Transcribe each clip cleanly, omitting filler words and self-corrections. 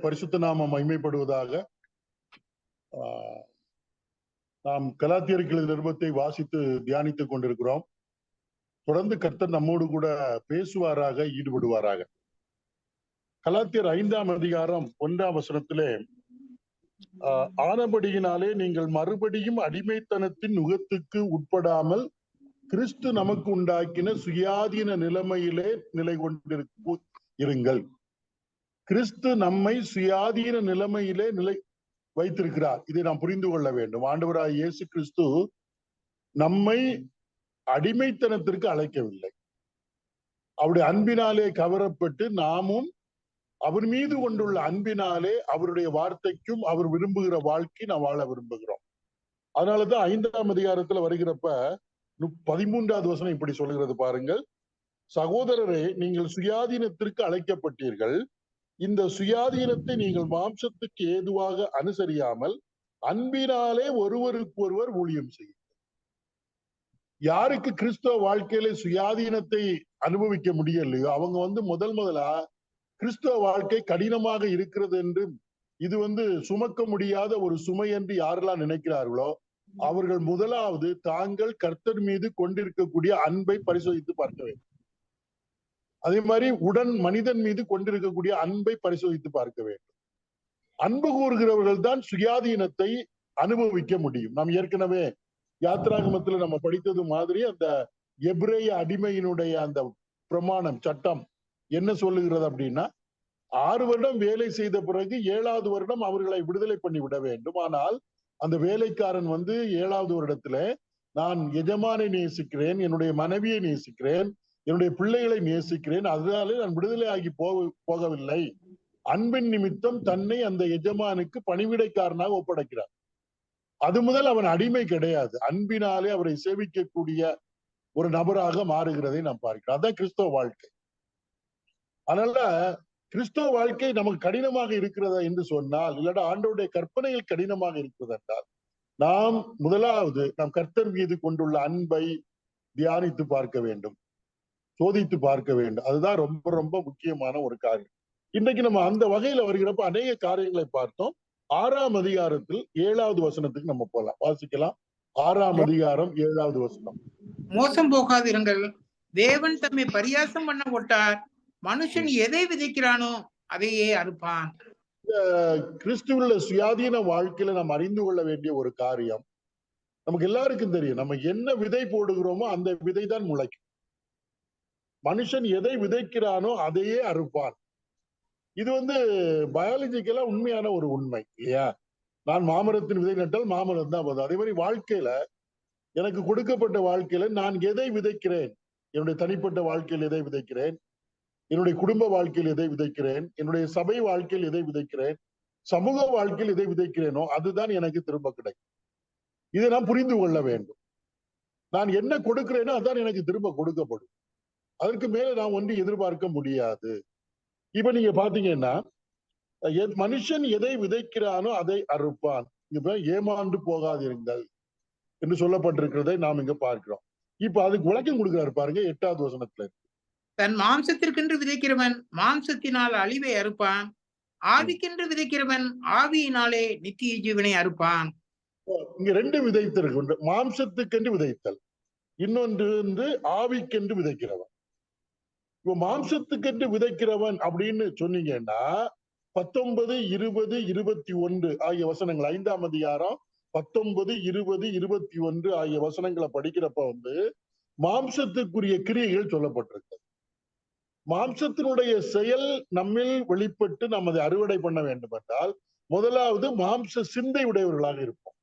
பரிசுத்த நாமம் மகிமைப்படுவதாக. நாம் கலாத்தியருக்கு நிருபத்தை வாசித்து தியானித்துக் கொண்டிருக்கிறோம். தொடர்ந்து கர்த்தர் நம்மோடு கூட பேசுவாராக, ஈடுபடுவாராக. கலாத்தியர் 5ஆம் அதிகாரம் 1ஆம் வசனத்திலே, ஆனபடியினாலே நீங்கள் மறுபடியும் அடிமைத்தனத்தின் நுகத்துக்கு உட்படாமல் கிறிஸ்து நமக்கு உண்டாக்கின சுயாதீன நிலைமையிலே நிலை கொண்டிருங்கள். கிறிஸ்து நம்மை சுயாதீன நிலைமையிலே வைத்திருக்கிறார். இதை நாம் புரிந்து கொள்ள வேண்டும். ஆண்டவராய் இயேசு கிறிஸ்து நம்மை அடிமைத்தனத்திற்கு அழைக்கவில்லை. அவருடைய அன்பினாலே கவரப்பட்டு நாமும் அவர் மீது கொண்டுள்ள அன்பினாலே அவருடைய வார்த்தைக்கும் அவர் விரும்புகிற வாழ்க்கை நாம் வாழ விரும்புகிறோம். அதனாலதான் 5ஆம் அதிகாரத்துல வருகிறப்ப 13ஆவது வசனம் இப்படி சொல்லுகிறது பாருங்கள். சகோதரரே, நீங்கள் சுயாதீனத்திற்கு அழைக்கப்பட்டீர்கள். இந்த சுயாதீனத்தை நீங்கள் மாம்சத்துக்கு ஏதுவாக அனுசரியாமல் அன்பினாலே ஒருவருக்கு ஒருவர் ஊழியம் செய்யுங்கள். யாருக்கு கிறிஸ்தவ வாழ்க்கையில சுயாதீனத்தை அனுபவிக்க முடியலையோ அவங்க முதலா கிறிஸ்தவ வாழ்க்கை கடினமாக இருக்கிறது என்று, இது சுமக்க முடியாத ஒரு சுமை என்று யாரெல்லாம் நினைக்கிறார்களோ அவர்கள் முதலாவது தாங்கள் கர்த்தர் மீது கொண்டிருக்கக்கூடிய அன்பை பரிசோதித்து பார்க்க வேண்டும். அதே மாதிரி உடன் மனிதன் மீது கொண்டிருக்கக்கூடிய அன்பை பரிசோதித்து பார்க்க வேண்டும். அன்பு கூறுகிறவர்கள் தான் சுயாதீனத்தை அனுபவிக்க முடியும். நாம் ஏற்கனவே யாத்ராகமத்துல நம்ம படித்தது மாதிரி அந்த எபிரேய அடிமையினுடைய அந்த பிரமாணம், சட்டம் என்ன சொல்லுகிறது அப்படின்னா, 6 வருடம் வேலை செய்த பிறகு 7வது வருடம் அவர்களை விடுதலை பண்ணி விட வேண்டும். ஆனால் அந்த வேலைக்காரன் 7வது வருடத்துல, நான் எஜமானை நேசிக்கிறேன், என்னுடைய மனைவியை நேசிக்கிறேன், என்னுடைய பிள்ளைகளை நேசிக்கிறேன், அதனாலே நான் விடுதலை ஆகி போகவில்லை, அன்பின் நிமித்தம் தன்னை அந்த எஜமானுக்கு பணிவிடைக்காரனாக ஒப்படைக்கிறார். அது முதல் அவன் அடிமை கிடையாது. அன்பினாலே அவரை சேவிக்கக்கூடிய ஒரு நபராக மாறுகிறதை நாம் பார்க்கிறோம். அதான் கிறிஸ்தவ வாழ்க்கை. அதனால கிறிஸ்தவ வாழ்க்கை நமக்கு கடினமாக இருக்கிறதா என்று சொன்னால், இல்லாட்டா ஆண்டவருடைய கற்பனைகள் கடினமாக இருக்கிறது என்றால், நாம் முதலாவது நம் கர்த்தர் மீது கொண்டுள்ள அன்பை தியானித்து பார்க்க வேண்டும், சோதித்து பார்க்க வேண்டும். அதுதான் ரொம்ப ரொம்ப முக்கியமான ஒரு காரியம். இன்றைக்கு நம்ம அந்த வகையில வருகிறப்ப அநேக காரியங்களை பார்த்தோம். 6ஆம் அதிகாரத்தில் 7வது வசனத்துக்கு நம்ம போலாம், வாசிக்கலாம். 6ஆம் அதிகாரம் 7வது வசனம். மோசம் போகாதிருங்கள், தேவன் தம்மை பரியாசம் பண்ண விட்டார், மனுஷன் எதை விதைக்கிறானோ அதையே அறுப்பான். கிறிஸ்துவுள்ள சுயாதீன வாழ்க்கையில நாம் அறிந்து கொள்ள வேண்டிய ஒரு காரியம், நமக்கு எல்லாருக்கும் தெரியும், நம்ம என்ன விதை போடுகிறோமோ அந்த விதை தான் முளைக்கும். மனுஷன் எதை விதைக்கிறானோ அதையே அறுப்பான். இது பயாலஜிக்கலா உண்மையான ஒரு உண்மை இல்லையா? நான் மாமரத்தின் விதை நட்டால் மாமரம் தான் வரும். அதே மாதிரி வாழ்க்கையில எனக்கு கொடுக்கப்பட்ட வாழ்க்கையில நான் எதை விதைக்கிறேன், என்னுடைய தனிப்பட்ட வாழ்க்கையில் எதை விதைக்கிறேன், என்னுடைய குடும்ப வாழ்க்கையில் எதை விதைக்கிறேன், என்னுடைய சபை வாழ்க்கையில் எதை விதைக்கிறேன், சமூக வாழ்க்கையில் எதை விதைக்கிறேனோ அதுதான் எனக்கு திரும்ப கிடைக்கும். இதை நான் புரிந்து கொள்ள வேண்டும். நான் என்ன கொடுக்கிறேனோ அதான் எனக்கு திரும்ப கொடுக்கப்படும். அதற்கு மேல நான் ஒன்று எதிர்பார்க்க முடியாது. இப்ப நீங்க பாத்தீங்கன்னா, மனுஷன் எதை விதைக்கிறானோ அதை அறுப்பான். இப்ப ஏமாந்து போகாதிருங்கள் என்று சொல்லப்பட்டிருக்கிறதை நாம் இங்க பார்க்கிறோம். இப்ப அதுக்கு விளக்கம் கொடுக்கிறாரு பாருங்க 8வது வசனத்துல. தன் மாம்சத்திற்கென்று விதைக்கிறவன் மாம்சத்தினால் அழிவை அறுப்பான், ஆவிக்கென்று விதைக்கிறவன் ஆவியினாலே நித்திய ஜீவனை அறுப்பான். இங்க 2 விதைத்தல் உண்டு. மாம்சத்துக்கென்று விதைத்தல், இன்னொன்று ஆவிக்கென்று விதைக்கிறவன். இப்ப மாம்சத்துக்கென்று விதைக்கிறவன் அப்படின்னு சொன்னீங்கன்னா 19, 20, 21 ஆகிய வசனங்கள், 5ஆம் அதிகாரம் 19, 20, 21 ஆகிய வசனங்களை படிக்கிறப்ப மாம்சத்துக்குரிய கிரியைகள் சொல்லப்பட்டிருக்கு. மாம்சத்தினுடைய செயல் நம்மில் வெளிப்பட்டு நாம் அதை அறுவடை பண்ண வேண்டும் என்றால் முதலாவது மாம்ச சிந்தை உடையவர்களாக இருப்போம்.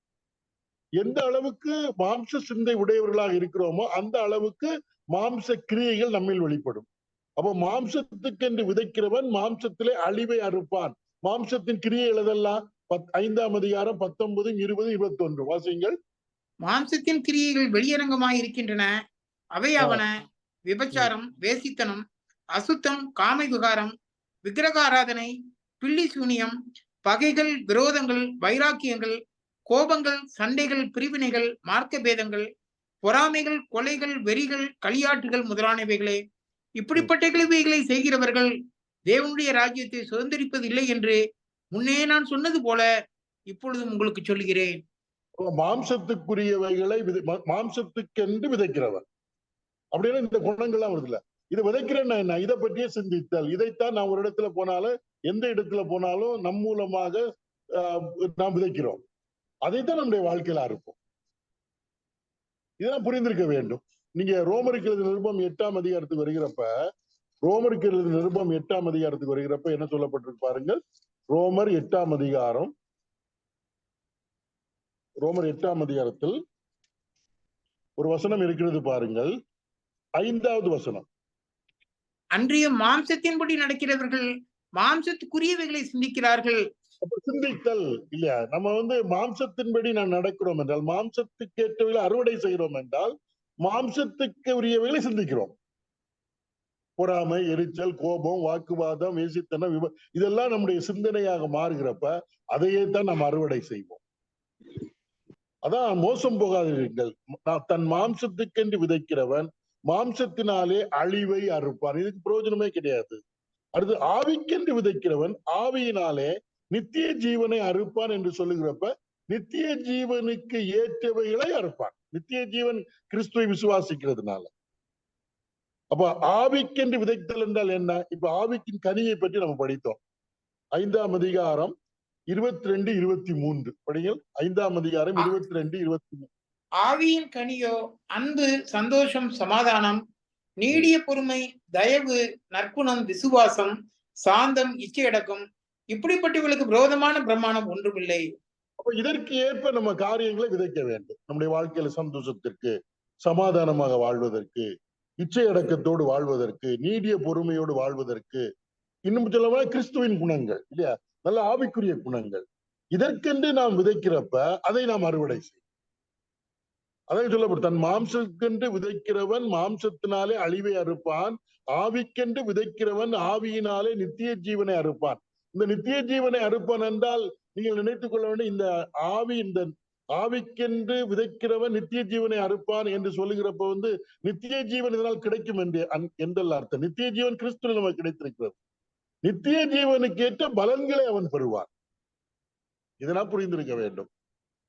எந்த அளவுக்கு மாம்ச சிந்தை உடையவர்களாக இருக்கிறோமோ அந்த அளவுக்கு மாம்ச கிரியைகள் நம்மில் வெளிப்படும். அப்போ மாம்சத்துக்கென்று விதைக்கிறவன் மாம்சத்திலே அழிவை அறுப்பான். மாம்சத்தின் கிரியைகள் எதெல்லாம்? 5ஆம் அதிகாரம் 19, 20, 21 வாசிங்கள். மாம்சத்தின் கிரியைகள் வெளியரங்கமாய் இருக்கின்றன. அவையாவன: விபச்சாரம், வேசித்தனம், அசுத்தம், காம விகாரம், விக்கிரக ஆராதனை, பில்லி சூனியம், பகைகள், விரோதங்கள், வைராக்கியங்கள், கோபங்கள், சண்டைகள், பிரிவினைகள், மார்க்க பேதங்கள், பொறாமைகள், கொலைகள், வெறிகள், களியாட்டுகள் முதலானவைகளே. இப்படிப்பட்டவைகளை செய்கிறவர்கள் தேவனுடைய ராஜ்யத்தை சுதந்திரிப்பது இல்லை என்று முன்னே நான் சொன்னது போல இப்பொழுதும் உங்களுக்கு சொல்லுகிறேன். மாம்சத்துக்குரியவைகளை மாம்சத்துக்கென்று விதைக்கிறவன் அப்படின்னா இந்த குணங்கள்லாம் வருதுல்ல. இதை விதைக்கிறேன்னா என்ன? இதை பற்றியே சிந்தித்தல். இதைத்தான் நான் ஒரு இடத்துல போனாலும் எந்த இடத்துல போனாலும் நம் மூலமாக நாம் விதைக்கிறோம். அதைத்தான் நம்முடைய வாழ்க்கையில அறுப்போம். இதெல்லாம் புரிந்திருக்க வேண்டும். நீங்க ரோமருக்கு எழுதின நிருபம் 8ஆம் அதிகாரத்துக்கு வருகிறப்ப ரோமருக்கு எழுதின நிருபம் 8ஆம் அதிகாரத்துக்கு வருகிறப்ப என்ன சொல்லப்பட்டிருக்கு பாருங்கள். ரோமர் 8ஆம் அதிகாரம், ரோமர் 8ஆம் அதிகாரத்தில் ஒரு வசனம் இருக்கிறது பாருங்கள். 5வது வசனம். அன்றியும் மாம்சத்தின்படி நடக்கிறவர்கள் மாம்சத்துக்குரியவைகளை சிந்திக்கிறார்கள். சிந்தித்தல் இல்லையா? நம்ம மாம்சத்தின்படி நான் நடக்கிறோம் என்றால், மாம்சத்துக்கு ஏற்றவைகளை அறுவடை செய்கிறோம் என்றால், மாம்சத்துக்கு உரியவைகளை சிந்திக்கிறோம். பொறாமை, எரிச்சல், கோபம், வாக்குவாதம், வேசித்தனம், இதெல்லாம் நம்முடைய சிந்தனையாக மாறுகிறப்ப அதையே தான் நாம் அறுவடை செய்வோம். அதான் மோசம் போகாதீர்கள். தன் மாம்சத்துக்கென்று விதைக்கிறவன் மாம்சத்தினாலே அழிவை அறுப்பான். இதுக்கு பிரயோஜனமே கிடையாது. அடுத்து ஆவிக்கென்று விதைக்கிறவன் ஆவியினாலே நித்திய ஜீவனை அறுப்பான் என்று சொல்லுகிறப்ப நித்திய ஜீவனுக்கு ஏற்றவைகளை அறுப்பான். நித்திய ஜீவன் கிறிஸ்துவை விசுவாசிக்கிறதுனால. அப்ப ஆவிக்கென்று விதைத்தல் என்றால் என்ன? இப்ப ஆவிக்கின் கனியை பற்றி நம்ம படித்தோம். 5ஆம் அதிகாரம் 22, 23 படிங்கள். 5ஆம் அதிகாரம் 22, 23. ஆவியின் கனியோ அன்பு, சந்தோஷம், சமாதானம், நீடிய பொறுமை, தயவு, நற்குணம், விசுவாசம், சாந்தம், இச்சையடக்கம், இப்படிப்பட்டவர்களுக்கு விரோதமான பிரமாணம் ஒன்றுமில்லை. அப்ப இதற்கு ஏற்ப நம்ம காரியங்களை விதைக்க வேண்டும். நம்முடைய வாழ்க்கையில சந்தோஷத்திற்கு, சமாதானமாக வாழ்வதற்கு, இச்சை அடக்கத்தோடு வாழ்வதற்கு, நீடிய பொறுமையோடு வாழ்வதற்கு, இன்னும் சொல்லவா கிறிஸ்துவின் குணங்கள் இல்லையா, நல்ல ஆவிக்குரிய குணங்கள், இதற்கென்று நாம் விதைக்கிறப்ப அதை நாம் அறுவடை செய்யும். அதை சொல்லப்படும், தன் மாம்சத்துக்கென்று விதைக்கிறவன் மாம்சத்தினாலே அழிவை அறுப்பான், ஆவிக்கென்று விதைக்கிறவன் ஆவியினாலே நித்திய ஜீவனை அறுப்பான். இந்த நித்திய ஜீவனை அறுப்பான் என்றால் நீங்கள் நினைத்துக் கொள்ள வேண்டும், இந்த ஆவிக்கென்று விதைக்கிறவன் நித்திய ஜீவனை அறுப்பான் என்று சொல்லுகிறப்ப நித்திய ஜீவன் இதனால் கிடைக்கும் என்றல்ல அர்த்தம். நித்திய ஜீவன் கிறிஸ்துவில் நமக்கு கிடைத்திருக்கிறது. நித்திய ஜீவனுக்கு ஏற்ற பலன்களை அவன் பெறுவான். இதெல்லாம் புரிந்திருக்க வேண்டும்.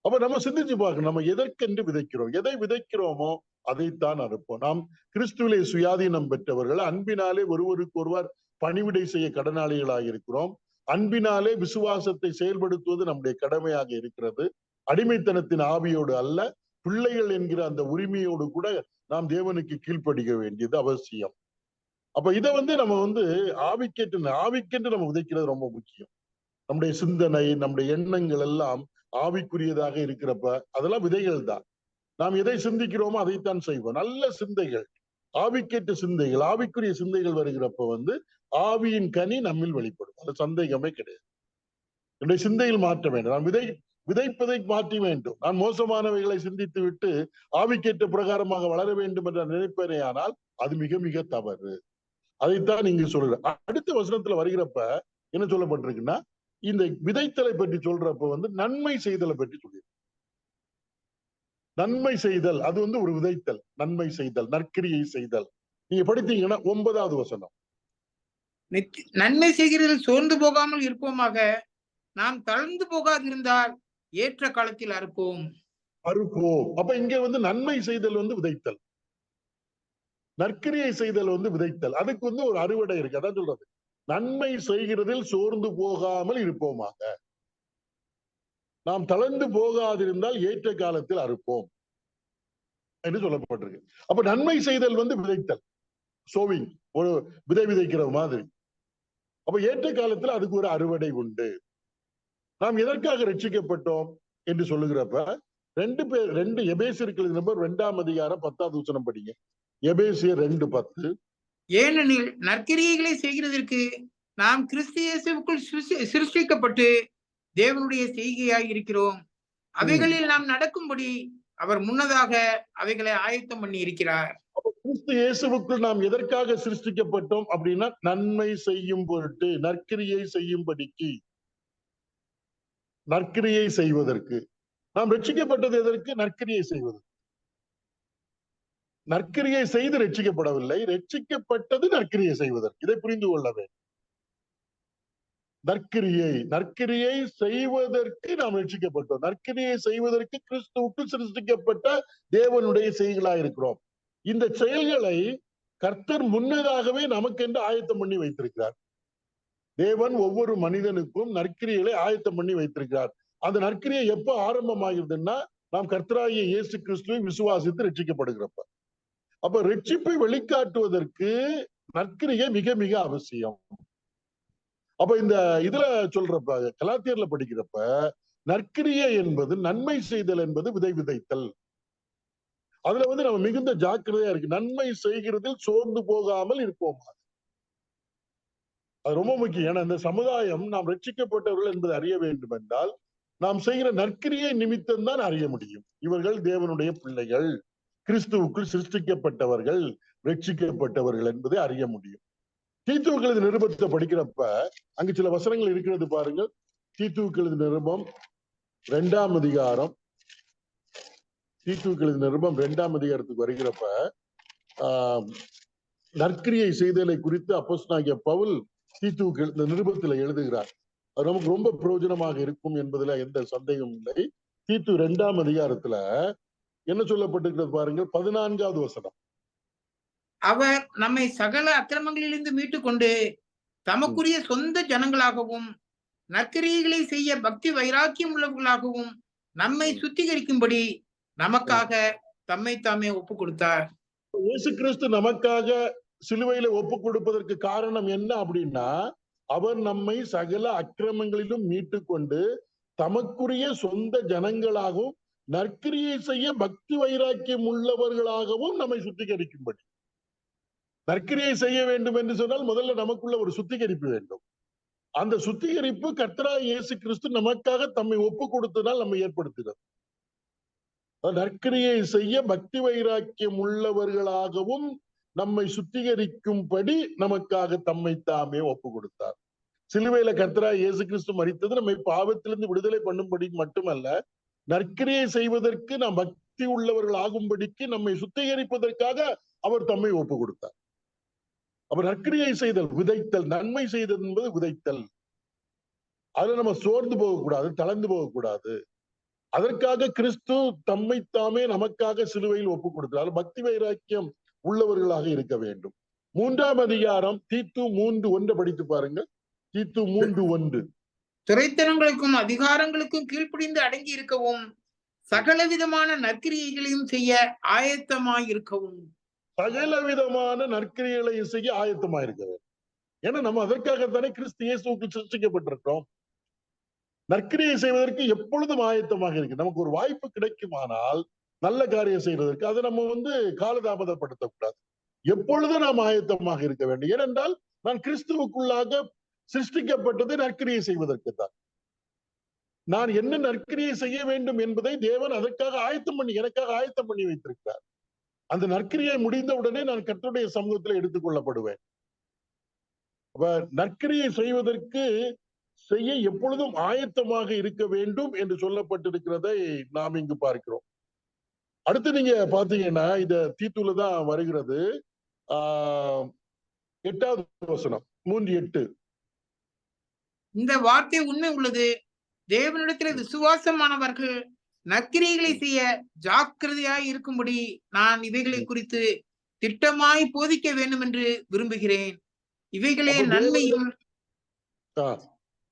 அப்ப நம்ம சிந்திச்சு பார்க்கணும், நம்ம எதற்கென்று விதைக்கிறோம், எதை விதைக்கிறோமோ அதைத்தான் அறுப்போம். நாம் கிறிஸ்துவிலே சுயாதீனம் பெற்றவர்கள், அன்பினாலே ஒருவருக்கு ஒருவர் பணிவிடை செய்ய கடனாளிகளாக இருக்கிறோம். அன்பினாலே விசுவாசத்தை செயல்படுத்துவது நம்முடைய கடமையாக இருக்கிறது. அடிமைத்தனத்தின் ஆவியோடு அல்ல, பிள்ளைகள் என்கிற அந்த உரிமையோடு கூட நாம் தேவனுக்கு கீழ்ப்படிக்க வேண்டியது அவசியம். அப்ப இதை நம்ம ஆவிக்கென்று நம்ம விதைக்கிறது ரொம்ப முக்கியம். நம்முடைய சிந்தனை, நம்முடைய எண்ணங்கள் எல்லாம் ஆவிக்குரியதாக இருக்கிறப்ப அதெல்லாம் விதைகள் தான். நாம் எதை சிந்திக்கிறோமோ அதைத்தான் செய்வோம். நல்ல சிந்தைகள், ஆவிக்கேற்ற சிந்தைகள், ஆவிக்குரிய சிந்தைகள் வருகிறப்ப ஆவியின் கனி நம்மில் வெளிப்படும். அது சந்தேகமே கிடையாது. என்னுடைய சிந்தையில் மாற்ற வேண்டும். நான் விதைப்பதை மாற்ற வேண்டும். நான் மோசமானவைகளை சிந்தித்து விட்டு ஆவிக்கேற்ற பிரகாரமாக வளர வேண்டும் என்ற நினைப்பேனே ஆனால் அது மிக மிக தவறு. அதைத்தான் நீங்க சொல்ற. அடுத்த வசனத்துல வருகிறப்ப என்ன சொல்லப்பட்டிருக்குன்னா, இந்த விதைத்தலை பற்றி சொல்றப்ப நன்மை செய்தலை பற்றி சொல்லி, நன்மை செய்தல் அது ஒரு விதைத்தல், நன்மை செய்தல், நற்கிரியை செய்தல். நீங்க படித்தீங்கன்னா 9வது வசனம். நன்மை செய்கிறதில் சோர்ந்து போகாமல் இருப்போமாக, நாம் தளர்ந்து போகாதிருந்தால் ஏற்ற காலத்தில் அறுப்போம். அப்ப இங்க நன்மை செய்தல் விதைத்தல், நற்கிரியை செய்தல் விதைத்தல். அதுக்கு ஒரு அறுவடை இருக்கு. அதான் சொல்றது, நன்மை செய்கிறதில் சோர்ந்து போகாமல் இருப்போமாக, நாம் தளர்ந்து போகாதிருந்தால் ஏற்ற காலத்தில் அறுப்போம் என்று சொல்லப்பட்டிருக்கு. அப்ப நன்மை செய்தல் விதைத்தல், சோவிங், ஒரு விதை விதைக்கிற மாதிரி. அப்ப ஏற்ற காலத்தில் அதுக்கு ஒரு அறுவடை உண்டு. நாம் எதற்காக ரட்சிக்கப்பட்டோம் என்று சொல்லுகிறப்ப ரெண்டு எபேசியருக்கு 2ஆம் அதிகாரம் 10வது வசனம் படிங்க. எபேசியர் 2:10. ஏனெனில் நற்கிரியைகளை செய்கிறதற்கு நாம் கிறிஸ்து இயேசுவுக்குள் சிருஷ்டிக்கப்பட்டு தேவனுடைய செய்கையாய் இருக்கிறோம். அவைகளில் நாம் நடக்கும்படி அவர் முன்னதாக அவைகளை ஆயத்தம் பண்ணி இருக்கிறார். கிறிஸ்து இயேசுவுக்குள் நாம் எதற்காக சிருஷ்டிக்கப்பட்டோம் அப்படின்னா, நன்மை செய்யும் பொருட்டு, நற்கிரியை செய்யும்படிக்கு, நற்கிரியை செய்வதற்கு. நாம் ரட்சிக்கப்பட்டது எதற்கு? நற்கிரியை செய்வதற்கு. நற்கிரியை செய்து ரட்சிக்கப்படவில்லை, ரட்சிக்கப்பட்டது நற்கிரியை செய்வதற்கு. இதை புரிந்து கொள்ள வேண்டும். நற்கிரியை செய்வதற்கு நாம் ரட்சிக்கப்பட்டோம். நற்கிரியை செய்வதற்கு கிறிஸ்துவுக்கு சிருஷ்டிக்கப்பட்ட தேவனுடைய செயல்களாய் இருக்கிறோம். இந்த செயல்களை கர்த்தர் முன்னதாகவே நமக்கென்று ஆயத்தம் பண்ணி வைத்திருக்கிறார். தேவன் ஒவ்வொரு மனிதனுக்கும் நற்கிரிகளை ஆயத்தம் பண்ணி வைத்திருக்கிறார். அந்த நற்கிரியை எப்ப ஆரம்பமாகிறதுன்னா நாம் கர்த்தராகிய இயேசு கிறிஸ்துவை விசுவாசித்து ரட்சிக்கப்படுகிறப்ப. அப்ப ரட்சிப்பை வெளிக்காட்டுவதற்கு நற்கிரியை மிக மிக அவசியம். அப்ப இந்த இதுல சொல்றப்ப கலாத்தியர்ல படிக்கிறப்ப நற்கிரியை என்பது நன்மை செய்தல் என்பது விதை விதைத்தல். அதுல நம்ம மிகுந்த ஜாக்கிரதையா இருக்கு. நன்மை செய்கிறதில் சோர்ந்து போகாமல் இருப்போம். அது ரொம்ப முக்கியம். ஏன்னா இந்த சமுதாயம் நாம் ரட்சிக்கப்பட்டவர்கள் என்பதை அறிய வேண்டும் என்றால் நாம் செய்கிற நற்கிரியை நிமித்தம் தான் அறிய முடியும். இவர்கள் தேவனுடைய பிள்ளைகள், கிறிஸ்துவுக்குள் சிருஷ்டிக்கப்பட்டவர்கள், ரட்சிக்கப்பட்டவர்கள் என்பதை அறிய முடியும். தீத்துவுக்கு எழுதின நிருபத்தை படிக்கிறப்ப அங்கு சில வசனங்கள் இருக்கிறது பாருங்கள். தீத்துவுக்கு எழுதின நிருபம் 2ஆம் அதிகாரம், தீத்துவுக்கு எழுதின நிருபம் 2ஆம் அதிகாரத்துக்கு வருகிறப்ப நற்கிரியை செய்தலை குறித்து அப்போஸ்தலனாகிய பவுல் தீத்துவுக்கு இந்த நிருபத்தில் எழுதுகிறார். அது நமக்கு ரொம்ப பிரயோஜனமாக இருக்கும் என்பதுல எந்த சந்தேகமும் இல்லை. தீத்து 2ஆம் அதிகாரத்துல என்ன சொல்லப்பட்டிருக்கிறது பாருங்கள். 14வது வசனம். அவர் நம்மை சகல அக்கிரமங்களிலிருந்து மீட்டுக் கொண்டு தமக்குரிய சொந்த ஜனங்களாகவும் நற்கிரியைகளை செய்ய பக்தி வைராக்கியம் உள்ளவர்களாகவும் நம்மை சுத்திகரிக்கும்படி நமக்காக தம்மை தாமே ஒப்பு கொடுத்தார். இயேசு கிறிஸ்து நமக்காக சிலுவையில ஒப்பு கொடுப்பதற்கு காரணம் என்ன அப்படின்னா, அவர் நம்மை சகல அக்கிரமங்களிலும் மீட்டு கொண்டு தமக்குரிய சொந்த ஜனங்களாகவும் நற்கிரியை செய்ய பக்தி வைராக்கியம் உள்ளவர்களாகவும் நம்மை சுத்திகரிக்கும்படி. நற்கிரியை செய்ய வேண்டும் என்று சொன்னால் முதல்ல நமக்குள்ள ஒரு சுத்திகரிப்பு வேண்டும். அந்த சுத்திகரிப்பு கர்த்தராகிய இயேசு கிறிஸ்து நமக்காக தம்மை ஒப்பு கொடுத்ததால் நம்மை ஏற்படுத்துகிறது. நற்கிரியை செய்ய பக்தி வைராக்கியம் உள்ளவர்களாகவும் நம்மை சுத்திகரிக்கும்படி நமக்காக தம்மை தாமே ஒப்பு கொடுத்தார். சிலுவையில கர்த்தராகிய இயேசு கிறிஸ்து மரித்தது நம்மை பாவத்திலிருந்து விடுதலை பண்ணும்படி மட்டுமல்ல, நற்கிரியை செய்வதற்கு நாம் பக்தி உள்ளவர்கள் ஆகும்படிக்கு நம்மை சுத்திகரிப்பதற்காக அவர் தம்மை ஒப்பு கொடுத்தார். அப்ப நற்கிரியை செய்தல் விதைத்தல், நன்மை செய்தல் என்பது விதைத்தல். அதுல நம்ம சோர்ந்து போகக்கூடாது, தளர்ந்து போகக்கூடாது. அதற்காக கிறிஸ்து தம்மை தாமே நமக்காக சிலுவையில் ஒப்பு கொடுத்தார். பக்தி வைராக்கியம் உள்ளவர்களாக இருக்க வேண்டும். 3ஆம் அதிகாரம் தீத்து 3:1 படித்து பாருங்க. தீத்து 3:1. துரைத்தனங்களுக்கும் அதிகாரங்களுக்கும் கீழ்ப்படிந்து அடங்கி இருக்கவும் சகல விதமான நற்கிரியைகளையும் செய்ய ஆயத்தமாய் இருக்கவும். சகல விதமான நற்கிரியைகளை செய்ய ஆயத்தமாய் இருக்க வேண்டும். ஏன்னா நம்ம அதற்காகத்தானே கிறிஸ்து இயேசுவுக்கு சிருஷ்டிக்கப்பட்டிருக்கிறோம். நற்கிரியை செய்வதற்கு எப்பொழுதும் ஆயத்தமாக இருக்கு. நமக்கு ஒரு வாய்ப்பு கிடைக்குமானால் நல்ல காரியம் செய்வதற்கு அதை நம்ம காலதாமதப்படுத்தக்கூடாது. எப்பொழுதும் நாம் ஆயத்தமாக இருக்க வேண்டும். ஏனென்றால் நான் கிறிஸ்துவுக்குள்ளாக சிருஷ்டிக்கப்பட்டது நற்கிரியை செய்வதற்கு தான். நான் என்ன நற்கிரியை செய்ய வேண்டும் என்பதை தேவன் அதற்காக எனக்காக ஆயத்தம் பண்ணி வைத்திருக்கிறார். அந்த நற்கிரியை முடிந்த உடனே நான் கர்த்தருடைய சமூகத்தில் எடுத்துக்கொள்ளப்படுவேன். நற்கிரியை செய்ய எப்பொழுதும் ஆயத்தமாக இருக்க வேண்டும் என்று சொல்லப்பட்டிருக்கிறதை நாம் இங்கு பார்க்கிறோம். அடுத்து நீங்க பாத்தீங்கன்னா இந்த தீத்துல தான் வருகிறது. 8வது வசனம் 3:8. இந்த வார்த்தை உண்மை உள்ளது. தேவனிடத்தில் விசுவாசமானவர்கள் நற்கிரியைகளை செய்ய ஜாக்கிரதையாய் இருக்கும்படி நான் இவைகளை குறித்து திட்டமாய் போதிக்க வேண்டும் என்று விரும்புகிறேன். இவைகளே நன்மையும்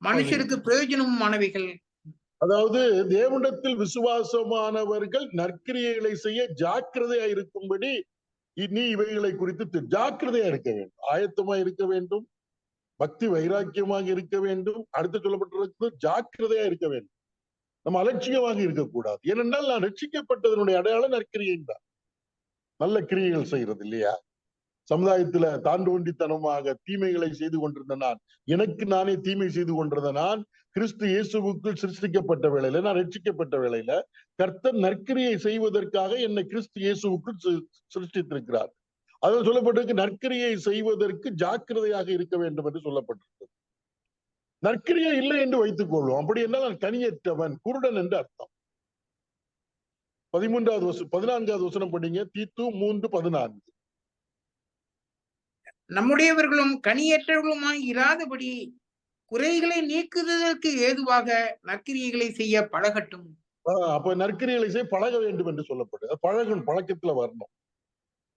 மனுஷருக்கு பிரயோஜனமானவைகள். அதாவது தேவனிடத்தில் விசுவாசமானவர்கள் நற்கிரியைகளை செய்ய ஜாக்கிரதையா இருக்கும்படி நீ இவைகளை குறித்து ஜாக்கிரதையா இருக்க வேண்டும், ஆயத்தமா இருக்க வேண்டும், பக்தி வைராக்கியமாக இருக்க வேண்டும். அடுத்து சொல்லப்பட்டிருக்கிறது ஜாக்கிரதையா இருக்க வேண்டும். நம்ம அலட்சியமாக இருக்கக்கூடாது. ஏனென்றால் நான் ரட்சிக்கப்பட்டதனுடைய அடையாளம் நற்கிரியை தான். நல்ல கிரியைகள் செய்யறது இல்லையா? சமுதாயத்துல தாண்டோண்டித்தனமாக தீமைகளை செய்து கொண்டிருந்த நான், எனக்கு நானே தீமை செய்து கொண்டிருந்த நான் கிறிஸ்து இயேசுவுக்குள் சிருஷ்டிக்கப்பட்ட வேளையில, நான் ரட்சிக்கப்பட்ட வேளையில கர்த்தர் நற்கிரியை செய்வதற்காக என்னை கிறிஸ்து இயேசுவுக்குள் சிருஷ்டித்திருக்கிறார். அதில் சொல்லப்பட்டிருக்கு நற்கிரியை செய்வதற்கு ஜாக்கிரதையாக இருக்க வேண்டும் என்று சொல்லப்பட்டிருக்கிறது. நற்கிரியை இல்லை என்று வைத்துக் கொள்வோம். அப்படி என்றால் நான் கனியற்றவன், குருடன் என்று அர்த்தம். 14வது வசனம் படிங்க. தீத்து 3:14. நம்முடையவர்களும் கனியற்றவர்களுமாய் இராதபடி குறைகளை நீக்குவதற்கு ஏதுவாக நற்கிரியைகளை செய்ய பழகட்டும். அப்ப நற்கிரியைகளை செய்ய பழக வேண்டும் என்று சொல்லப்படுது. பழகணும், பழக்கத்துல வரணும்.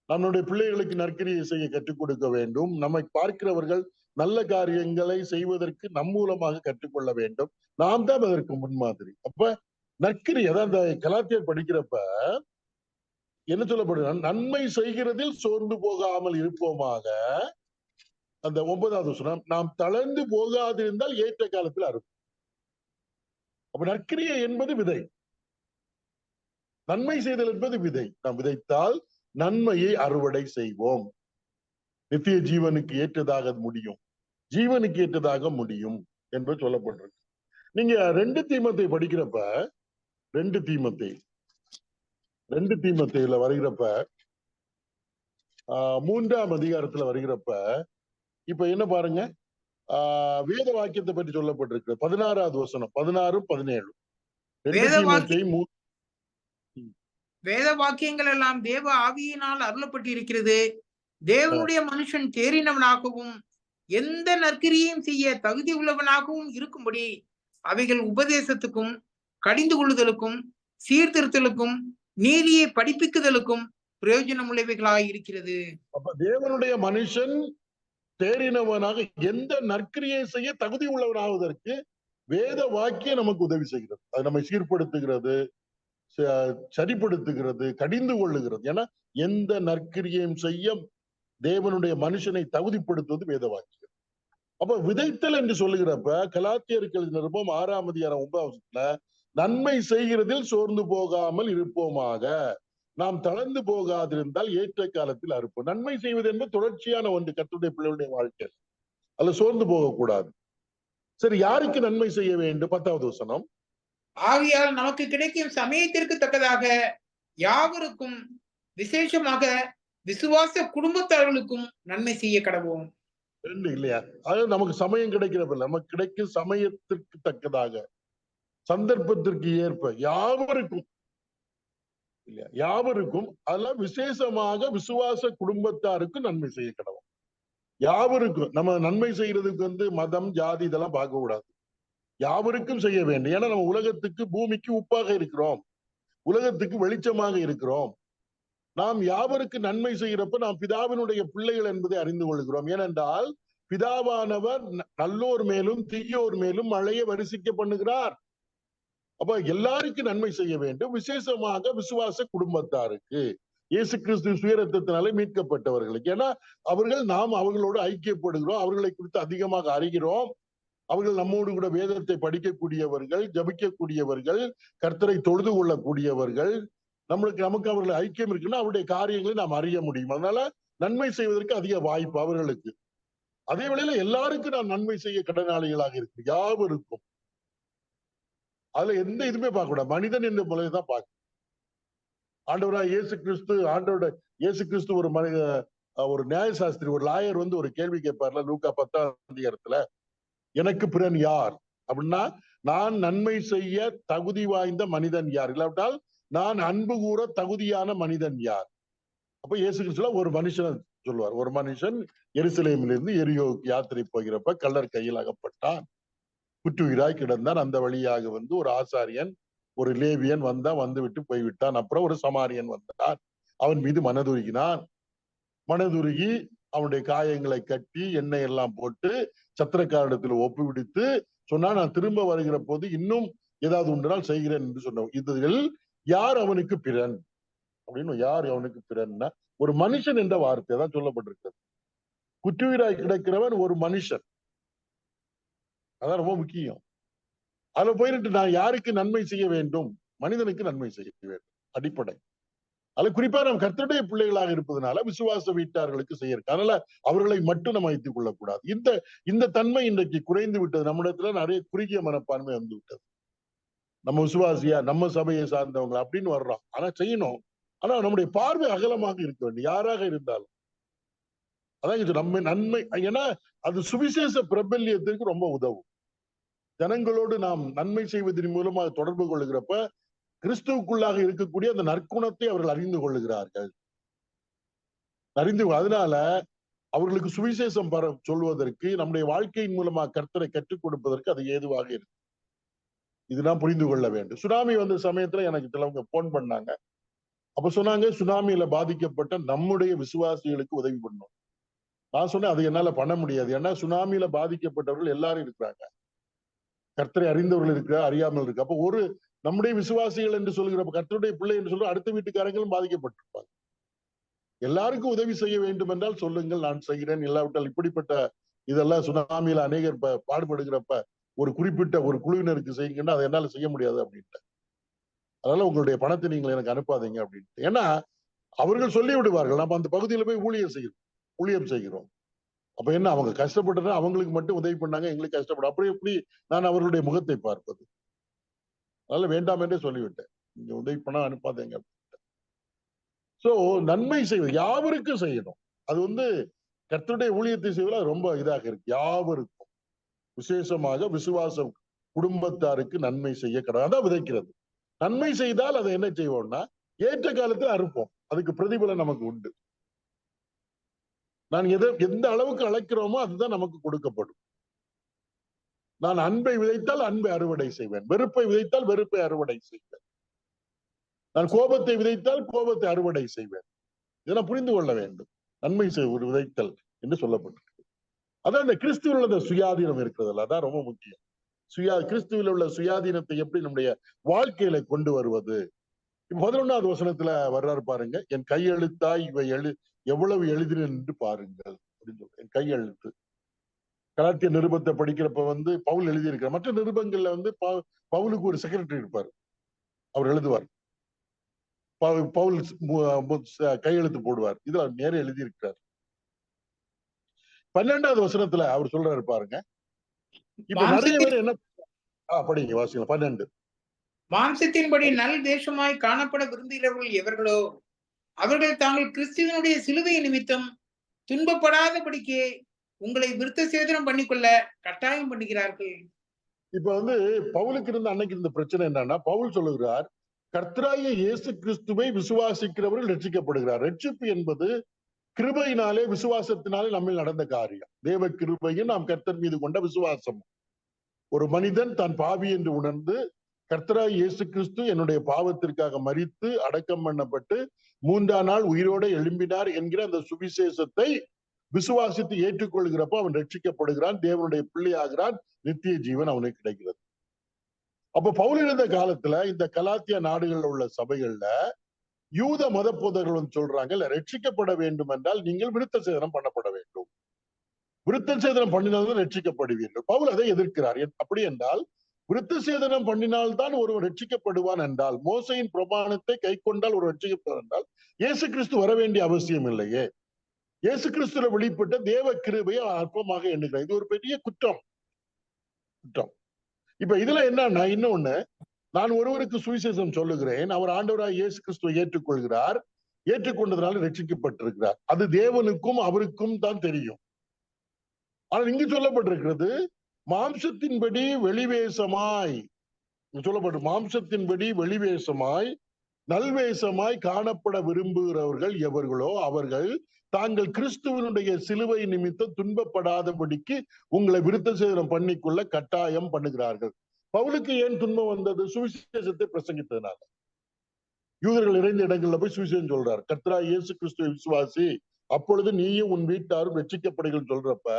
நம்முடைய பிள்ளைகளுக்கு நற்கிரியை செய்ய கற்றுக் கொடுக்க வேண்டும். நம்மை பார்க்கிறவர்கள் நல்ல காரியங்களை செய்வதற்கு நம் மூலமாக கற்றுக்கொள்ள வேண்டும். நாம் தான் அதற்கு முன்மாதிரி. அப்ப நற்கிரி, அதான் அந்த கலாத்தியர் படிக்கிறப்ப என்ன சொல்லப்படுது, நன்மை செய்கிறதில் சோர்ந்து போகாமல் இருப்போமாக. அந்த 9வது வசனம், நாம் தளர்ந்து போகாதிருந்தால் ஏற்ற காலத்தில் அறுப்போம். அப்ப நற்கிரியை என்பது விதை, நன்மை செய்தல் என்பது விதை. நாம் விதைத்தால் நன்மையை அறுவடை செய்வோம். நித்திய ஜீவனுக்கு ஏற்றதாக முடியும், ஜீவனுக்கு ஏற்றதாக முடியும் என்பது சொல்லப்பட்டிருக்கு. நீங்க 2 தீமோத்தேயு படிக்கிறப்ப 2 தீமோத்தேயுல வருகிறப்ப 3ஆம் அதிகாரத்துல வருகிறப்ப இப்ப என்ன பாருங்க, வேத வாக்கியத்தை பற்றி சொல்லப்பட்டிருக்கு. 16வது வசனம், 16, 17. 2 தீமோத்தேயு வேத வாக்கியங்கள் எல்லாம் தேவ ஆவியினால் அருளப்பட்டிருக்கிறது. தேவனுடைய மனுஷன் தேறினவனாகவும் எந்த நற்கிரியையும் செய்ய தகுதி உள்ளவனாகவும் இருக்கும்படி அவைகள் உபதேசத்துக்கும் கடிந்து கொள்ளுதலுக்கும் சீர்திருத்தலுக்கும் நீதியை படிப்பிக்குதலுக்கும் பிரயோஜனம் உள்ளவைகளாய் இருக்கிறது. அப்ப தேவனுடைய மனுஷன் தேறினவனாக எந்த நற்கிரியை செய்ய தகுதி உள்ளவனாவதற்கு வேத வாக்கியம் நமக்கு உதவி செய்கிறது. அது நம்மை சீர்படுத்துகிறது, சரிப்படுத்துகிறது, கடிந்து கொள்ளுகிறது. ஏன்னா எந்த நற்கிரியையும் செய்ய தேவனுடைய மனுஷனை தகுதிப்படுத்துவது வேத வாக்கியம். அப்ப விதைத்தல் என்று சொல்லுகிறப்ப கலாத்தியருக்கு நிருபம் 6ஆம் அதிகாரம் 9ஆம் வசனத்துல நன்மை செய்கிறதில் சோர்ந்து போகாமல் இருப்போமாக, நாம் தளர்ந்து போகாதிருந்தால் ஏற்ற காலத்தில் அறுப்போம். நன்மை செய்வது என்பது தொடர்ச்சியான ஒன்று கர்த்தருடைய பிள்ளைகளுடைய வாழ்க்கை. அதுல சோர்ந்து போகக்கூடாது. சரி, யாருக்கு நன்மை செய்ய வேண்டும்? 10வது வசனம், ஆகையால் நமக்கு கிடைக்கும் சமயத்திற்கு தக்கதாக யாவருக்கும் விசேஷமாக விசுவாச குடும்பத்தார்களுக்கும் நன்மை செய்ய கடவோம். இல்லையா? அதாவது நமக்கு சமயம் கிடைக்கிறதில்ல, நமக்கு கிடைக்கும் சமயத்திற்கு தக்கதாக, சந்தர்ப்பத்திற்கு ஏற்ப யாவருக்கும், இல்லையா, யாவருக்கும், அதெல்லாம் விசேஷமாக விசுவாச குடும்பத்தாருக்கு நன்மை செய்ய கடவோம். யாவருக்கும். நம்ம நன்மை செய்யறதுக்கு மதம், ஜாதி இதெல்லாம் பார்க்க கூடாது. யாவருக்கும் செய்ய வேண்டும். ஏன்னா நம்ம உலகத்துக்கு, பூமிக்கு உப்பாக இருக்கிறோம், உலகத்துக்கு வெளிச்சமாக இருக்கிறோம். நாம் யாவருக்கு நன்மை செய்கிறப்ப நாம் பிதாவினுடைய பிள்ளைகள் என்பதை அறிந்து கொள்கிறோம். ஏனென்றால் பிதாவானவர் நல்லோர் மேலும் தீயோர் மேலும் மழையை வருஷிக்க பண்ணுகிறார். அப்ப எல்லாருக்கும் நன்மை செய்ய வேண்டும், விசேஷமாக விசுவாச குடும்பத்தாருக்கு, இயேசு கிறிஸ்து சுயரத்தத்தினாலே மீட்கப்பட்டவர்களுக்கு. ஏன்னா நாம் அவர்களோடு ஐக்கியப்படுகிறோம், அவர்களை குறித்து அதிகமாக அறிகிறோம். அவர்கள் நம்மோடு கூட வேதத்தை படிக்கக்கூடியவர்கள், ஜபிக்கக்கூடியவர்கள், கர்த்தரை தொழுது கொள்ளக்கூடியவர்கள். நமக்கு அவர்கள் ஐக்கியம் இருக்குன்னா அவருடைய காரியங்களை நாம் அறிய முடியும். அதனால நன்மை செய்வதற்கு அதிக வாய்ப்பு அவர்களுக்கு. அதே வேளையில எல்லாருக்கும் நாம் நன்மை செய்ய கடனாளிகளாக இருக்கு, யாவருக்கும். அதுல எந்த இதுவுமே பார்க்க கூடாது, மனிதன் என்ற முறையதான் பார்க்க. ஆண்டவராக இயேசு கிறிஸ்து ஒரு நியாயசாஸ்திரி, ஒரு லாயர் ஒரு கேள்வி கேட்பார்ல லூக்கா 10ஆம் அதிகாரத்துல, எனக்கு பிறன் யார் அப்படின்னா, நான் நன்மை செய்ய தகுதி வாய்ந்த மனிதன் யார், இல்லாவிட்டால் நான் அன்பு கூற தகுதியான மனிதன் யார்? அப்ப இயேசு கிறிஸ்துல ஒரு மனுஷன் சொல்லுவார். ஒரு மனுஷன் எருசலேமிலிருந்து எரியோவுக்கு யாத்திரை போகிறப்ப கள்ளர் கையில் அகப்பட்டான், குற்றுயிராய் கிடந்தான். அந்த வழியாக ஒரு ஆசாரியன், ஒரு லேவியன் வந்து விட்டு போய்விட்டான். அப்புறம் ஒரு சமாரியன் வந்தான், அவன் மீது மனதுருகினான். மனதுருகி அவனுடைய காயங்களை கட்டி எண்ணெய் எல்லாம் போட்டு சத்திரக்காரிடத்தில் ஒப்பு விடுத்து சொன்னா, நான் திரும்ப வருகிற போது இன்னும் ஏதாவது உண்டால் செய்கிறேன் என்று சொன்ன. இதில் யார் அவனுக்கு பிறன் அப்படின்னு, யார் அவனுக்கு பிறன்னா ஒரு மனுஷன் என்ற வார்த்தை தான் சொல்லப்பட்டிருக்கிறது. குற்றுயிராய் கிடக்கிறவன் ஒரு மனுஷன், அதான் ரொம்ப முக்கியம். அதுல போயிட்டு நான் யாருக்கு நன்மை செய்ய வேண்டும்? மனிதனுக்கு நன்மை செய்ய வேண்டும், அடிப்படை. அது குறிப்பா நம்ம கர்த்தருடைய பிள்ளைகளாக இருப்பதனால விசுவாச வீட்டார்களுக்கு செய்யறது. அதனால அவர்களை மட்டும் நம்ம வைத்துக் கொள்ளக்கூடாது. இந்த தன்மை இன்றைக்கு குறைந்து விட்டது. நம்மிடத்துல நிறைய குறுகிய மனப்பான்மை வந்து விட்டது. நம்ம விசுவாசியா, நம்ம சபையை சார்ந்தவங்க அப்படின்னு வர்றோம். ஆனா செய்யணும். ஆனா நம்முடைய பார்வை அகலமாக இருக்க வேண்டும், யாராக இருந்தாலும். அதான் நம்ம நன்மை, ஏன்னா அது சுவிசேஷ பிரபல்யத்திற்கு ரொம்ப உதவும். ஜனங்களோடு நாம் நன்மை செய்வதன் மூலமாக தொடர்பு கொள்ளுகிறப்ப கிறிஸ்துவுக்குள்ளாக இருக்கக்கூடிய அந்த நற்குணத்தை அவர்கள் அறிந்து கொள்ளுகிறார்கள். அதனால அவர்களுக்கு சுவிசேஷம் சொல்வதற்கு, நம்முடைய வாழ்க்கையின் மூலமா கர்த்தரை கற்றுக் கொடுப்பதற்கு அது ஏதுவாக இருக்கு. இதுதான் புரிந்து கொள்ள வேண்டும். சுனாமி வந்த சமயத்துல எனக்கு சிலவங்க போன் பண்ணாங்க. அப்ப சொன்னாங்க, சுனாமியில பாதிக்கப்பட்ட நம்முடைய விசுவாசிகளுக்கு உதவி பண்ணணும். நான் சொன்னேன், அது என்னால பண்ண முடியாது. ஏன்னா சுனாமியில பாதிக்கப்பட்டவர்கள் எல்லாரும் இருக்கிறாங்க. கர்த்தரை அறிந்தவர்கள் இருக்கிற, அறியாமல் இருக்கு. அப்ப ஒரு நம்முடைய விசுவாசிகள் என்று சொல்கிறப்ப, கர்த்தருடைய பிள்ளை என்று சொல்ற அடுத்த வீட்டுக்காரங்களும் பாதிக்கப்பட்டிருப்பாங்க. எல்லாருக்கும் உதவி செய்ய வேண்டும் என்றால் சொல்லுங்கள், நான் செய்கிறேன். இல்லாவிட்டால் இப்படிப்பட்ட இதெல்லாம் சுனாமியில அநேகர் பாடுபடுகிறப்ப ஒரு குறிப்பிட்ட ஒரு குழுவினருக்கு செய்யுங்கன்னா அதை என்னால செய்ய முடியாது அப்படின்ட்டு. அதனால உங்களுடைய பணத்தை நீங்கள் எனக்கு அனுப்பாதீங்க அப்படின்ட்டு. ஏன்னா அவர்கள் சொல்லி விடுவார்கள், நம்ம அந்த பகுதியில போய் ஊழியம் செய்கிறோம். அப்ப என்ன, அவங்க கஷ்டப்பட்டா அவங்களுக்கு மட்டும் உதவி பண்ணாங்க, எங்களுக்கு கஷ்டப்படும். அப்படி எப்படி நான் அவர்களுடைய முகத்தை பார்ப்பது? அதனால வேண்டாம் என்றே சொல்லிவிட்டேன், நீங்க உதவி பண்ணா அனுப்பாதீங்க. சோ நன்மை செய்வது யாவருக்கும் செய்யணும். அது வந்து கர்த்தருடைய ஊழியத்தை செய்வதில் ரொம்ப இதாக இருக்கு. யாவருக்கும், விசேஷமாக விசுவாசம் குடும்பத்தாருக்கு நன்மை செய்ய கடவுள் விதைக்கிறது. நன்மை செய்தால் அதை என்ன செய்வோம்னா ஏற்ற காலத்தில் அறுப்போம். அதுக்கு பிரதிபலன் நமக்கு உண்டு. நான் எந்த அளவுக்கு அழைக்கிறோமோ அதுதான் நமக்கு கொடுக்கப்படும். நான் அன்பை விதைத்தால் அன்பை அறுவடை செய்வேன், வெறுப்பை விதைத்தால் வெறுப்பை அறுவடை செய்வேன், நான் கோபத்தை விதைத்தால் கோபத்தை அறுவடை செய்வேன். இதெல்லாம் புரிந்து கொள்ள வேண்டும். நன்மை ஒரு விதைத்தல் என்று சொல்லப்பட்டிருக்கு. அதான் இந்த கிறிஸ்துவில் உள்ள சுயாதீனம் இருக்கிறதுல அதான் ரொம்ப முக்கியம். கிறிஸ்துவில் உள்ள சுயாதீனத்தை எப்படி நம்முடைய வாழ்க்கையில கொண்டு வருவது? 11வது வசனத்துல வர்றாரு பாருங்க, என் கையெழுத்தாய் இவை எவ்வளவு எழுதின என்று பாருங்கள் அப்படின்னு சொல்ற. என் கையெழுத்து கலாத்திய நிருபத்தை படிக்கிறப்ப வந்து பவுல் எழுதியிருக்கிறார். மற்ற நிருபங்கள்ல வந்து பவுலுக்கு ஒரு செக்ரட்டரி இருப்பார், அவர் எழுதுவார். பவுல் கையெழுத்து போடுவார். இதுல நேரம் எழுதியிருக்கிறார். 12வது வசனத்துல அவர் சொல்றாரு பாருங்க. இப்ப நிறைய பேர் என்ன படிங்க, வாசிங்க 12. மாம்சத்தின்படி நல் தேசமாய் காணப்பட விரும்புகிறவர்கள் எவர்களோ அவர்கள் தாங்கள் கிறிஸ்துவனுடைய சிலுவை நிமித்தம் துன்பப்படாதபடிக்கு உங்களை விருத்த சேதனம் பண்ணிக்கொள்ள கட்டாயம் பண்ணுகிறார்கள். இப்ப வந்து பவுலுக்கு இருந்த அன்னைக்கு இருந்த பிரச்சனை என்னன்னா, பவுல் சொல்லுகிறார், கர்த்தராகிய இயேசு கிறிஸ்துவை விசுவாசிக்கிறவர்கள் ரட்சிக்கப்படுகிறார். ரட்சிப்பு என்பது கிருபையினாலே விசுவாசத்தினாலே நம்மில் நடந்த காரியம். தேவ கிருபையும் நாம் கர்த்தர் மீது கொண்ட விசுவாசம். ஒரு மனிதன் தான் பாவி என்று உணர்ந்து கர்த்தராகிய இயேசு கிறிஸ்து என்னுடைய பாவத்திற்காக மரித்து அடக்கம் பண்ணப்பட்டு 3ஆம் நாள் உயிரோடு எழும்பினார் என்கிற அந்த சுவிசேஷத்தை விசுவாசித்து ஏற்றுக்கொள்கிறப்போ அவன் ரட்சிக்கப்படுகிறான், தேவனுடைய பிள்ளையாகிறான், நித்திய ஜீவன் அவனுக்கு கிடைக்கிறது. அப்ப பவுல் இருந்த காலத்துல இந்த கலாத்தியா நாடுகள்ல உள்ள சபைகள்ல யூத மத போதகர்கள் வந்து சொல்றாங்க, ரட்சிக்கப்பட வேண்டும் என்றால் நீங்கள் விருத்த சேதனம் பண்ணப்பட வேண்டும், விருத்த சேதனம் பண்ணினால்தான் ரட்சிக்கப்படுவீர்கள். பவுல் அதை எதிர்க்கிறார். அப்படி என்றால் விருத்த சேதனம் பண்ணினால்தான் ஒருவன் ரட்சிக்கப்படுவான் என்றால், மோசையின் பிரமாணத்தை கை கொண்டால் ஒரு ரட்சிக்கப்படுவான் என்றால் இயேசு கிறிஸ்து வர வேண்டிய அவசியம் இல்லையே. இயேசு கிறிஸ்துல வெளிப்பட்ட தேவ கிருபையை அற்பமாக எண்ணுகிறார். இது ஒரு பெரிய குற்றம். இப்ப இதுல என்னன்னா, இன்னொன்னு, நான் ஒருவருக்கு சுவிசேஷம் சொல்லுகிறேன், அவர் ஆண்டவராய் இயேசு கிறிஸ்துவை ஏற்றுக்கொள்கிறார், ஏற்றுக்கொண்டதுனால ரட்சிக்கப்பட்டிருக்கிறார். அது தேவனுக்கும் அவருக்கும் தான் தெரியும். ஆனால் இங்கு சொல்லப்பட்டிருக்கிறது மாம்சத்தின்படி வெளிவேசமாய் சொல்லப்பட்டு, மாம்சத்தின்படி வெளிவேசமாய் நல்வேசமாய் காணப்பட விரும்புகிறவர்கள் எவர்களோ அவர்கள் தாங்கள் கிறிஸ்துவனுடைய சிலுவை நிமித்தம் துன்பப்படாதபடிக்கு உங்களை விருத்த சேதனம் பண்ணிக்கொள்ள கட்டாயம் பண்ணுகிறார்கள். பவுலுக்கு ஏன் துன்பம் வந்தது? சுவிசேஷத்தை பிரசங்கித்ததுனால. யூதர்கள் நிறைந்த இடங்கள்ல போய் சுவிசேஷம் சொல்றார், கர்த்தராகிய இயேசு கிறிஸ்துவை விசுவாசி, அப்பொழுது நீயும் உன் வீட்டாரும் ரட்சிக்கப்படுகள் சொல்றப்ப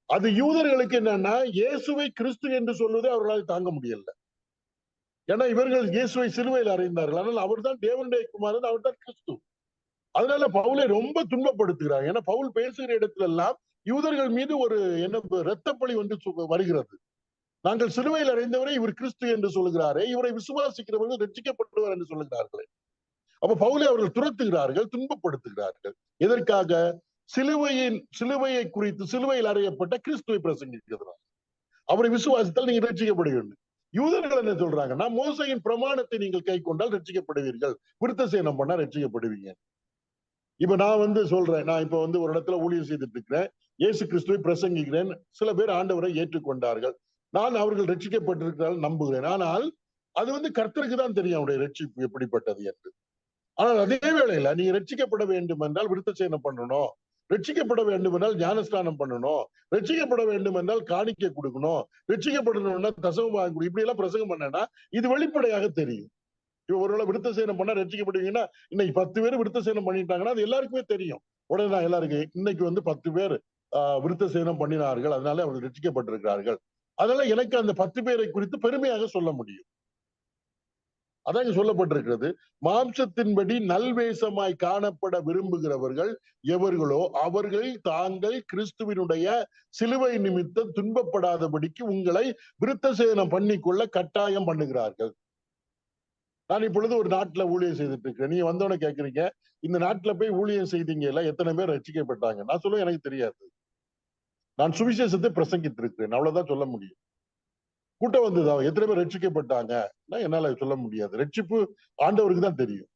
அது யூதர்களுக்கு என்னன்னா, இயேசுவை கிறிஸ்து என்று சொல்வதை அவர்களால் தாங்க முடியல. ஏன்னா இவர்கள் இயேசுவை சிலுவையில் அறைந்தார்கள், ஆனால் அவர் தான் தேவனுடைய குமாரன், அவர் தான் கிறிஸ்து. அதனால பவுலை ரொம்ப துன்பப்படுத்துகிறார். ஏன்னா பவுல் பேசுகிற இடத்துல எல்லாம் யூதர்கள் மீது ஒரு இரத்தப்பழி வந்து வருகிறது. நாங்கள் சிலுவையில் அறைந்தவரை இவர் கிறிஸ்து என்று சொல்லுகிறாரே, இவரை விசுவாசிக்கிறவர்கள் ரட்சிக்கப்படுவார் என்று சொல்லுகிறார்களே. அப்ப பவுலை அவர்கள் துரத்துகிறார்கள், துன்பப்படுத்துகிறார்கள். எதற்காக? சிலுவையை குறித்து, சிலுவையில் அறையப்பட்ட கிறிஸ்துவை பிரசங்கிக்கிறார். அவரை விசுவாசித்தால் நீங்க ரட்சிக்கப்படுவீர்கள். யூதர்கள் என்ன சொல்றாங்கன்னா, மோசையின் பிரமாணத்தை நீங்கள் கை கொண்டால் ரட்சிக்கப்படுவீர்கள், விருத்த சேதனம் பண்ணா ரட்சிக்கப்படுவீங்க. இப்ப நான் வந்து சொல்றேன், நான் இப்ப வந்து ஒரு இடத்துல ஊழியம் செய்துட்டு இருக்கிறேன், இயேசு கிறிஸ்துவை பிரசங்கிக்கிறேன், சில பேர் ஆண்டவரை ஏற்றுக்கொண்டார்கள், நான் அவர்கள் ரட்சிக்கப்பட்டிருக்கிறார்கள் நம்புகிறேன். ஆனால் அது வந்து கர்த்தருக்கு தான் தெரியும் அவருடைய ரட்சிப்பு எப்படிப்பட்டது என்று. ஆனால் அதே வேளையில நீங்க ரட்சிக்கப்பட வேண்டும் என்றால் விருத்த சேதனம் பண்ணணும், ரட்சிக்கப்பட வேண்டும் என்றால் ஞானஸ்நானம் பண்ணணும், ரட்சிக்கப்பட வேண்டும் என்றால் காணிக்கை கொடுக்கணும், ரட்சிக்கப்படணும்னா தசமபாகம் கொடு, இப்படி எல்லாம் பிரசங்கம் பண்ணா இது வெளிப்படையாக தெரியும். இப்ப ஒருவேளை விருத்த சேதனம் பண்ணா ரட்சிக்கப்படுவீங்கன்னா, இன்னைக்கு 10 பேர் விருத்த சேதனம் பண்ணிட்டாங்கன்னா அது எல்லாருக்குமே தெரியும். உடனே நான் எல்லாருக்கும் இன்னைக்கு வந்து 10 பேர் விருத்த சேதனம் பண்ணினார்கள், அதனால அவர்கள் ரட்சிக்கப்பட்டிருக்கிறார்கள். அதனால எனக்கு அந்த 10 பேரை குறித்து பெருமையாக சொல்ல முடியும். அதான் இங்க சொல்லப்பட்டிருக்கிறது. மாம்சத்தின்படி நல்வேஷமாய் காணப்பட விரும்புகிறவர்கள் எவர்களோ அவர்கள் தாங்கள் கிறிஸ்துவினுடைய சிலுவை நிமித்தம் துன்பப்படாதபடிக்கு உங்களை விருத்த சேதனம் பண்ணிக்கொள்ள கட்டாயம் பண்ணுகிறார்கள். நான் இப்பொழுது ஒரு நாட்டுல ஊழியம் செய்துட்டு இருக்கிறேன். நீங்க வந்தோடனே கேக்குறீங்க, இந்த நாட்டுல போய் ஊழியம் செய்தீங்கல்ல, எத்தனை பேர் ரட்சிக்கப்பட்டாங்க? நான் சொல்லுவேன், எனக்கு தெரியாது. நான் சுவிசேஷத்தை பிரசங்கித்து இருக்கிறேன், அவ்வளவுதான் சொல்ல முடியும். கூட்டம் வந்ததா, எத்தனை பேர் ரட்சிக்கப்பட்டாங்க என்னால சொல்ல முடியாது. ரட்சிப்பு ஆண்டவருக்கு தான் தெரியும்.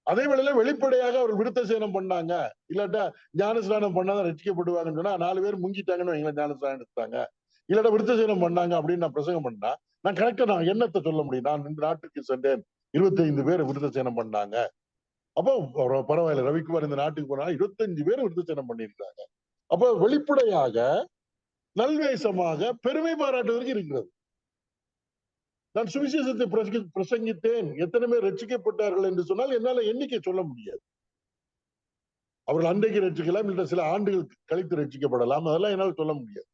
அதே வேளையில வெளிப்படையாக அவர் விருத்த சேதனம் பண்ணாங்க, இல்லாட்டா ஞானஸ்நானம் பண்ணாதான் ரட்சிக்கப்படுவாங்கன்னு சொன்னா 4 பேர் முங்கிட்டாங்கன்னு வைங்களேன், ஞானஸ்நானம் எடுத்தாங்க, இல்லாட்டா விருத்த சேதனம் பண்ணாங்க அப்படின்னு நான் பிரசங்கம் பண்ணா, நான் கரெக்டா நான் என்னத்தை சொல்ல முடியும்? நான் இந்த நாட்டுக்கு சென்றேன், 25 பேர் விருத்த சேதனம் பண்ணாங்க. அப்போ பரவாயில்ல, ரவிக்குமார் இந்த நாட்டுக்கு போனா 25 பேர் விருத்த சேதனம் பண்ணியிருக்காங்க. அப்போ வெளிப்படையாக நல்வேஷமாக பெருமை பாராட்டுவதற்கு இருக்கிறது. நான் சுவிசேஷத்தை பிரசங்கித்தேன், எத்தனை பேர் ரட்சிக்கப்பட்டார்கள் என்று சொன்னால் என்னால எண்ணிக்கை சொல்ல முடியாது. அவர்கள் அன்றைக்கு ரட்சிக்கலாம், இல்ல சில ஆண்டுகள் கழித்து ரட்சிக்கப்படலாம், அதெல்லாம் என்னால் சொல்ல முடியாது.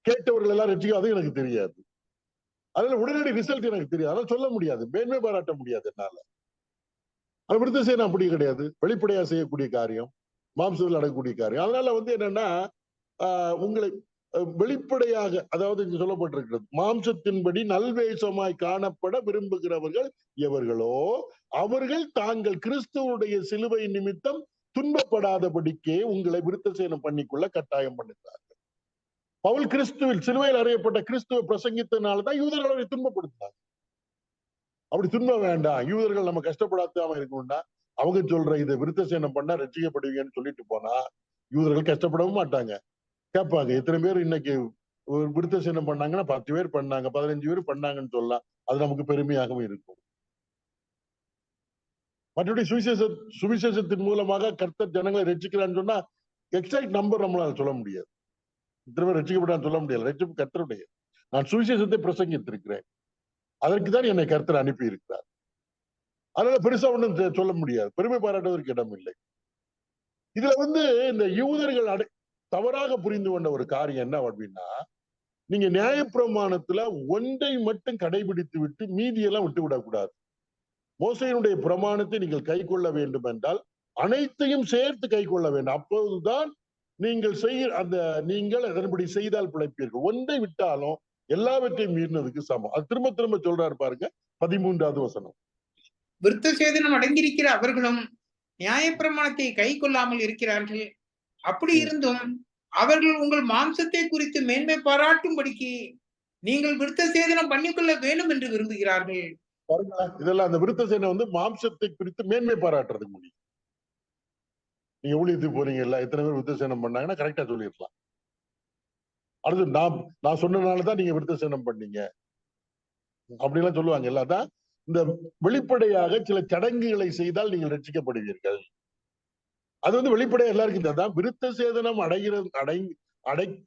கேட்டவர்கள் எல்லாம் ரட்சிக்க, அது எனக்கு தெரியாது. அதனால உடனடி ரிசல்ட் எனக்கு தெரியாது, அதனால சொல்ல முடியாது, மேன்மை பாராட்ட முடியாது என்னால. அது விருத்த சேதனம் அப்படி கிடையாது, வெளிப்படையா செய்யக்கூடிய காரியம், மாம்சத்தில் அடங்கக்கூடிய காரியம். அதனால வந்து என்னன்னா உங்களை வெளிப்படையாக, அதாவது இங்கு சொல்லப்பட்டிருக்கிறது, மாம்சத்தின்படி நல்வேஷமாய் காணப்பட விரும்புகிறவர்கள் எவர்களோ அவர்கள் தாங்கள் கிறிஸ்துவனுடைய சிலுவை நிமித்தம் துன்பப்படாதபடிக்கே உங்களை விருத்த சேதனம் பண்ணிக்கொள்ள கட்டாயம் பண்ணுகிறார்கள். பவுல் கிறிஸ்துவில் சிலுவையில் அறையப்பட்ட கிறிஸ்துவ பிரசங்கித்தனால்தான் யூதர்களை துன்பப்படுத்தினாங்க. அப்படி துன்பம் வேண்டாம், யூதர்கள் நம்ம கஷ்டப்படாம இருக்கணும்னா அவங்க சொல்ற இதை விருத்த சேதனம் பண்ணா ரட்சிக்கப்படுவீங்கன்னு சொல்லிட்டு போனா யூதர்கள் கஷ்டப்படவும் மாட்டாங்க. கேட்பாங்க, எத்தனை பேர் இன்னைக்கு விருத்த சேதனம் பண்ணாங்கன்னா 10 பேர் பண்ணாங்க, 15 பேர் பண்ணாங்கன்னு சொல்லலாம், அது நமக்கு பெருமையாகவும் இருக்கும். மற்றபடி சுவிசேஷத்தின் மூலமாக கர்த்தர் ஜனங்களை ரட்சிக்கிறான்னு சொன்னா எக்ஸாக்ட் நம்பர் நம்மளால சொல்ல முடியாது. இத்தனை பேர் ரட்சிக்கப்படான்னு சொல்ல முடியாது. ரட்சிப்பு கர்த்தருடைய. நான் சுவிசேஷத்தை பிரசங்கித்திருக்கிறேன், அதற்குதான் என்னை கர்த்தர் அனுப்பி இருக்கிறார். அதனால பெருசா ஒண்ணும் சொல்ல முடியாது, பெருமை பாராட்டுவதற்கு இடம் இல்லை. இதுல வந்து இந்த யூதர்கள் தவறாக புரிந்து கொண்ட ஒரு காரியம் என்ன அப்படின்னா, நீங்க நியாயப்பிரமாணத்துல ஒன்றை மட்டும் கடைபிடித்து விட்டு மீதியெல்லாம் விட்டு விடக்கூடாது. மோசேயினுடைய பிரமாணத்தை நீங்கள் கை கொள்ள வேண்டும் என்றால் அனைத்தையும் சேர்த்து கை கொள்ள வேண்டும், அப்போதுதான் நீங்கள் அதன்படி செய்தால் பிழைப்பீர்கள். ஒன்றை விட்டாலும் எல்லாவற்றையும் மீறினதுக்கு சமம். அது திரும்ப திரும்ப சொல்றாரு பாருங்க, 13வது வசனம். விருத்த சேதனம் அடங்கியிருக்கிற அவர்களும் நியாயப்பிரமாணத்தை கை கொள்ளாமல் இருக்கிறார்கள். அப்படி இருந்தும் அவர்கள் உங்கள் மாம்சத்தை குறித்து மேன்மை பாராட்டும்படிக்கு நீங்கள் விருத்த சேதனம் பண்ணிக்கொள்ள வேண்டும் என்று விரும்புகிறார்கள். இதெல்லாம் அந்த விருத்த சேதனம் வந்து மாம்சத்தை குறித்து மேன்மை பாராட்டுறதுக்கு முடியும். நீங்க ஊழியத்துக்கு போறீங்கல்ல, எத்தனை பேர் விருத்த சேதனம் பண்ணாங்கன்னா கரெக்டா சொல்லிடலாம். அடுத்து நான் சொன்னனாலதான் நீங்க விருத்த சேதனம் பண்ணீங்க அப்படிலாம் சொல்லுவாங்க. அதான் இந்த வெளிப்படையாக சில சடங்குகளை செய்தால் நீங்கள் ரட்சிக்கப்படுவீர்கள். அது வந்து வெளிப்படையா எல்லாருக்கும் தான். விருத்த சேதனம்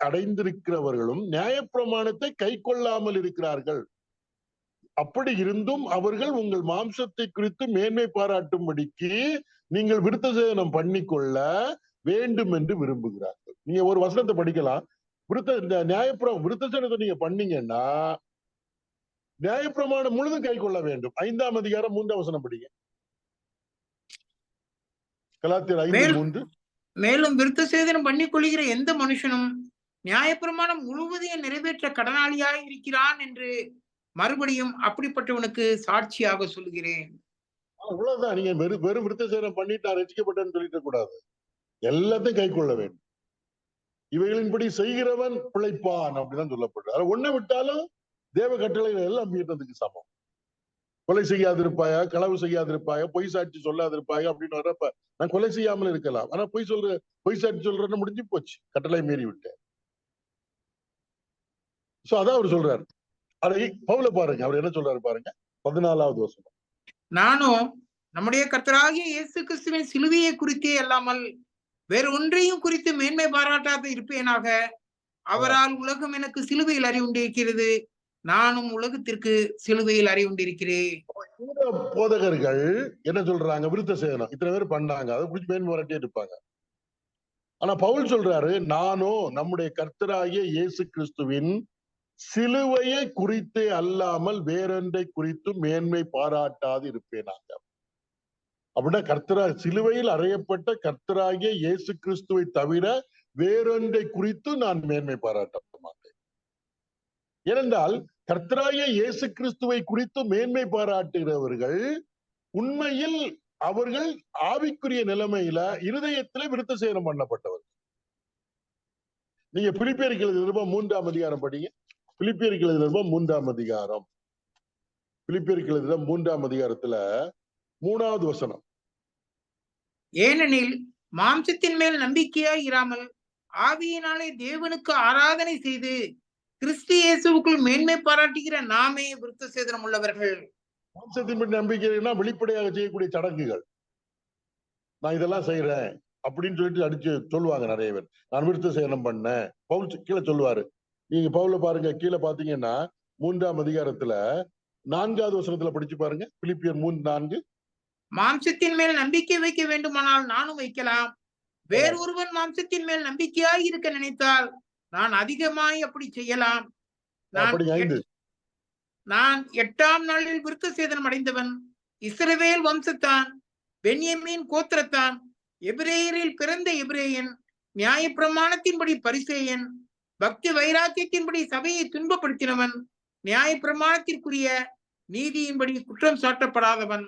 அடைந்திருக்கிறவர்களும் நியாயப்பிரமாணத்தை கை கொள்ளாமல் இருக்கிறார்கள். அப்படி இருந்தும் அவர்கள் உங்கள் மாம்சத்தை குறித்து மேன்மை பாராட்டும்படிக்கு நீங்கள் விருத்த சேதனம் பண்ணிக்கொள்ள வேண்டும் என்று விரும்புகிறார்கள். நீங்க ஒரு வசனத்தை படிக்கலாம். விருத்த சேதனத்தை நீங்க பண்ணீங்கன்னா நியாயப்பிரமாணம் முழுதும் கை கொள்ள வேண்டும். 5ஆம் அதிகாரம் 3ஆம் வசனம் படிங்க. கலாத்தியர் 5:3. மேலும் விருத்த சேதனம் பண்ணிக் கொள்கிற எந்த மனுஷனும் நியாயப்பிரமாணம் முழுவதையும் நிறைவேற்ற கடனாளியாக இருக்கிறான் என்று மறுபடியும் அப்படிப்பட்டவனுக்கு சாட்சியாக சொல்கிறேன். அவ்வளவுதான். நீங்க வெறும் விருத்த சேதனம் பண்ணிட்டு நான் ரட்சிக்கப்பட்டேன்னு சொல்லிட்டு கூடாது, எல்லாத்தையும் கை கொள்ள வேண்டும். இவைகளின்படி செய்கிறவன் பிழைப்பான் அப்படிதான் சொல்லப்பட்டு. அதை ஒண்ணை விட்டாலும் தேவ கட்டளைகள் எல்லாம் மீறினதுக்கு சமம். கொலை செய்யாதிருப்பாயா, களவு செய்யாதிருப்பாயா, பொய் சாட்சி சொல்லாதிருப்பாயா அப்படின்னு வர்றப்ப நான் கொலை செய்யாமல் இருக்கலாம், ஆனா பொய் சாட்சி சொல்றேன்னு முடிஞ்சு போச்சு, கட்டளை மீறி விட்டேன். சோ அதான் அவர் சொல்றாரு. அதை பவுல பாருங்க, அவர் என்ன சொல்றாரு பாருங்க, 14வது வசனம். நானும் நம்முடைய கர்த்தராகிய இயேசு கிறிஸ்துவின் சிலுவையை குறித்தே அல்லாமல் வேறு ஒன்றையும் குறித்து மேன்மை பாராட்டாது இருப்பேனாக. அவரால் உலகம் எனக்கு சிலுவையில் அறிவுண்டிருக்கிறது, நானும் உலகத்திற்கு சிலுவையில் அறிவுண்டிருக்கிறேன். போதகர்கள் என்ன சொல்றாங்க? விருத்த சேதனம் இத்தனை பேர் பண்ணாங்க, அதை குறிச்சு மேன்மை பாராட்டே இருப்பாங்க. ஆனா பவுல் சொல்றாரு, நானோ நம்முடைய கர்த்தராகிய இயேசு கிறிஸ்துவின் சிலுவையை குறித்தே அல்லாமல் வேறொன்றை குறித்து மேன்மை பாராட்டாது இருப்பேனாங்க. அப்படின்னா சிலுவையில் அறையப்பட்ட கர்த்தராகிய இயேசு கிறிஸ்துவை தவிர வேறொன்றை குறித்து நான் மேன்மை பாராட்ட மாட்டேன். ஏனென்றால் கர்த்தராகிய இயேசு கிறிஸ்துவை குறித்து மேன்மை பாராட்டுகிறவர்கள் உண்மையில் அவர்கள் ஆவிக்குரிய நிலைமையில இருதயத்திலே விருத்த சேதனம் பண்ணப்பட்டவர். நீங்க பிலிப்பியருக்கு எழுதின நிருபம் 3ஆம் அதிகாரம் படிங்க. பிலிப்பியருக்கு எழுதின நிருபம் 3ஆம் அதிகாரம். பிலிப்பியருக்கு எழுதின 3ஆம் அதிகாரத்துல 3வது வசனம். ஏனெனில் மாம்சத்தின் மேல் நம்பிக்கையாய் இராமல் ஆவியினாலே தேவனுக்கு ஆராதனை செய்து கிறிஸ்து இயேசுவுக்குள் மேன்மை பாராட்டுகிற நாமே விருத்த சேதனம் உள்ளவர்கள். மாம்சத்தின் நம்பிக்கைன்னா வெளிப்படையாக செய்யக்கூடிய சடங்குகள். நான் இதெல்லாம் செய்யறேன் அப்படின்னு சொல்லிட்டு அடிச்சு சொல்லுவாங்க நிறைய பேர். நான் விருத்த சேதனம் பண்ணேன். பவுல் கீழே சொல்லுவாரு. நீங்க பவுல பாருங்க, கீழே பாத்தீங்கன்னா 3ஆம் அதிகாரத்துல 4வது வசனத்துல படிச்சு பாருங்க. பிலிப்பியர் 3:4. மாம்சத்தின் மேல் நம்பிக்கை வைக்க வேண்டுமானால் நானும் வைக்கலாம். வேறொருவன் மாம்சத்தின் மேல் நம்பிக்கையாய் இருக்க நினைத்தால் நான் அதிகமாய் அப்படி செய்யலாம். நான் 8ஆம் நாளில் விருத்த சேதனம் அடைந்தவன், இஸ்ரவேல் வம்சத்தான், பென்யமீன் கோத்திரத்தான், எபிரேயரில் பிறந்த எபிரேயன், நியாய பிரமாணத்தின்படி பரிசேயன், பக்தி வைராக்கியத்தின்படி சபையை துன்பப்படுத்தினவன், நியாய பிரமாணத்திற்குரிய நீதியின்படி குற்றம் சாட்டப்படாதவன்.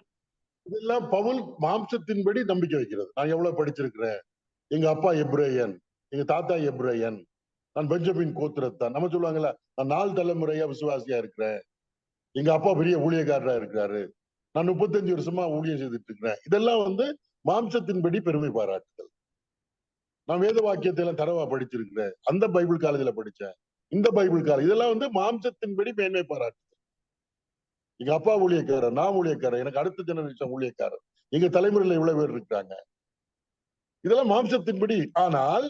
இதெல்லாம் பவுல் மாம்சத்தின்படி நம்பிக்கை வைக்கிறது. நான் எவ்வளவு படிச்சிருக்கிறேன், எங்க அப்பா எப்ரேயன், எங்க தாத்தா எப்ரேயன், நான் பெஞ்சமின் கோத்திரத்தான். நம்ம சொல்லுவாங்கல்ல, நான் 4 தலைமுறையா விசுவாசியா இருக்கிறேன், எங்க அப்பா பெரிய ஊழியக்காரரா இருக்கிறாரு, நான் 35 வருஷமா ஊழியம் செய்துட்டு இருக்கிறேன். இதெல்லாம் மாம்சத்தின்படி பெருமை பாராட்டுதல். நான் வேத வாக்கியத்தை எல்லாம் தரவா படிச்சிருக்கிறேன், அந்த பைபிள் காலேஜ்ல படிச்சேன், இந்த பைபிள் காலேஜ், இதெல்லாம் மாம்சத்தின்படி மேன்மை பாராட்டுதல். எங்க அப்பா ஊழியக்காரர், நான் ஊழியக்காரர், எனக்கு அடுத்த ஜெனரேஷன் ஊழியக்காரர், எங்க தலைமுறையில இவ்வளவு பேர் இருக்காங்க. இதெல்லாம் மாம்சத்தின்படி. ஆனால்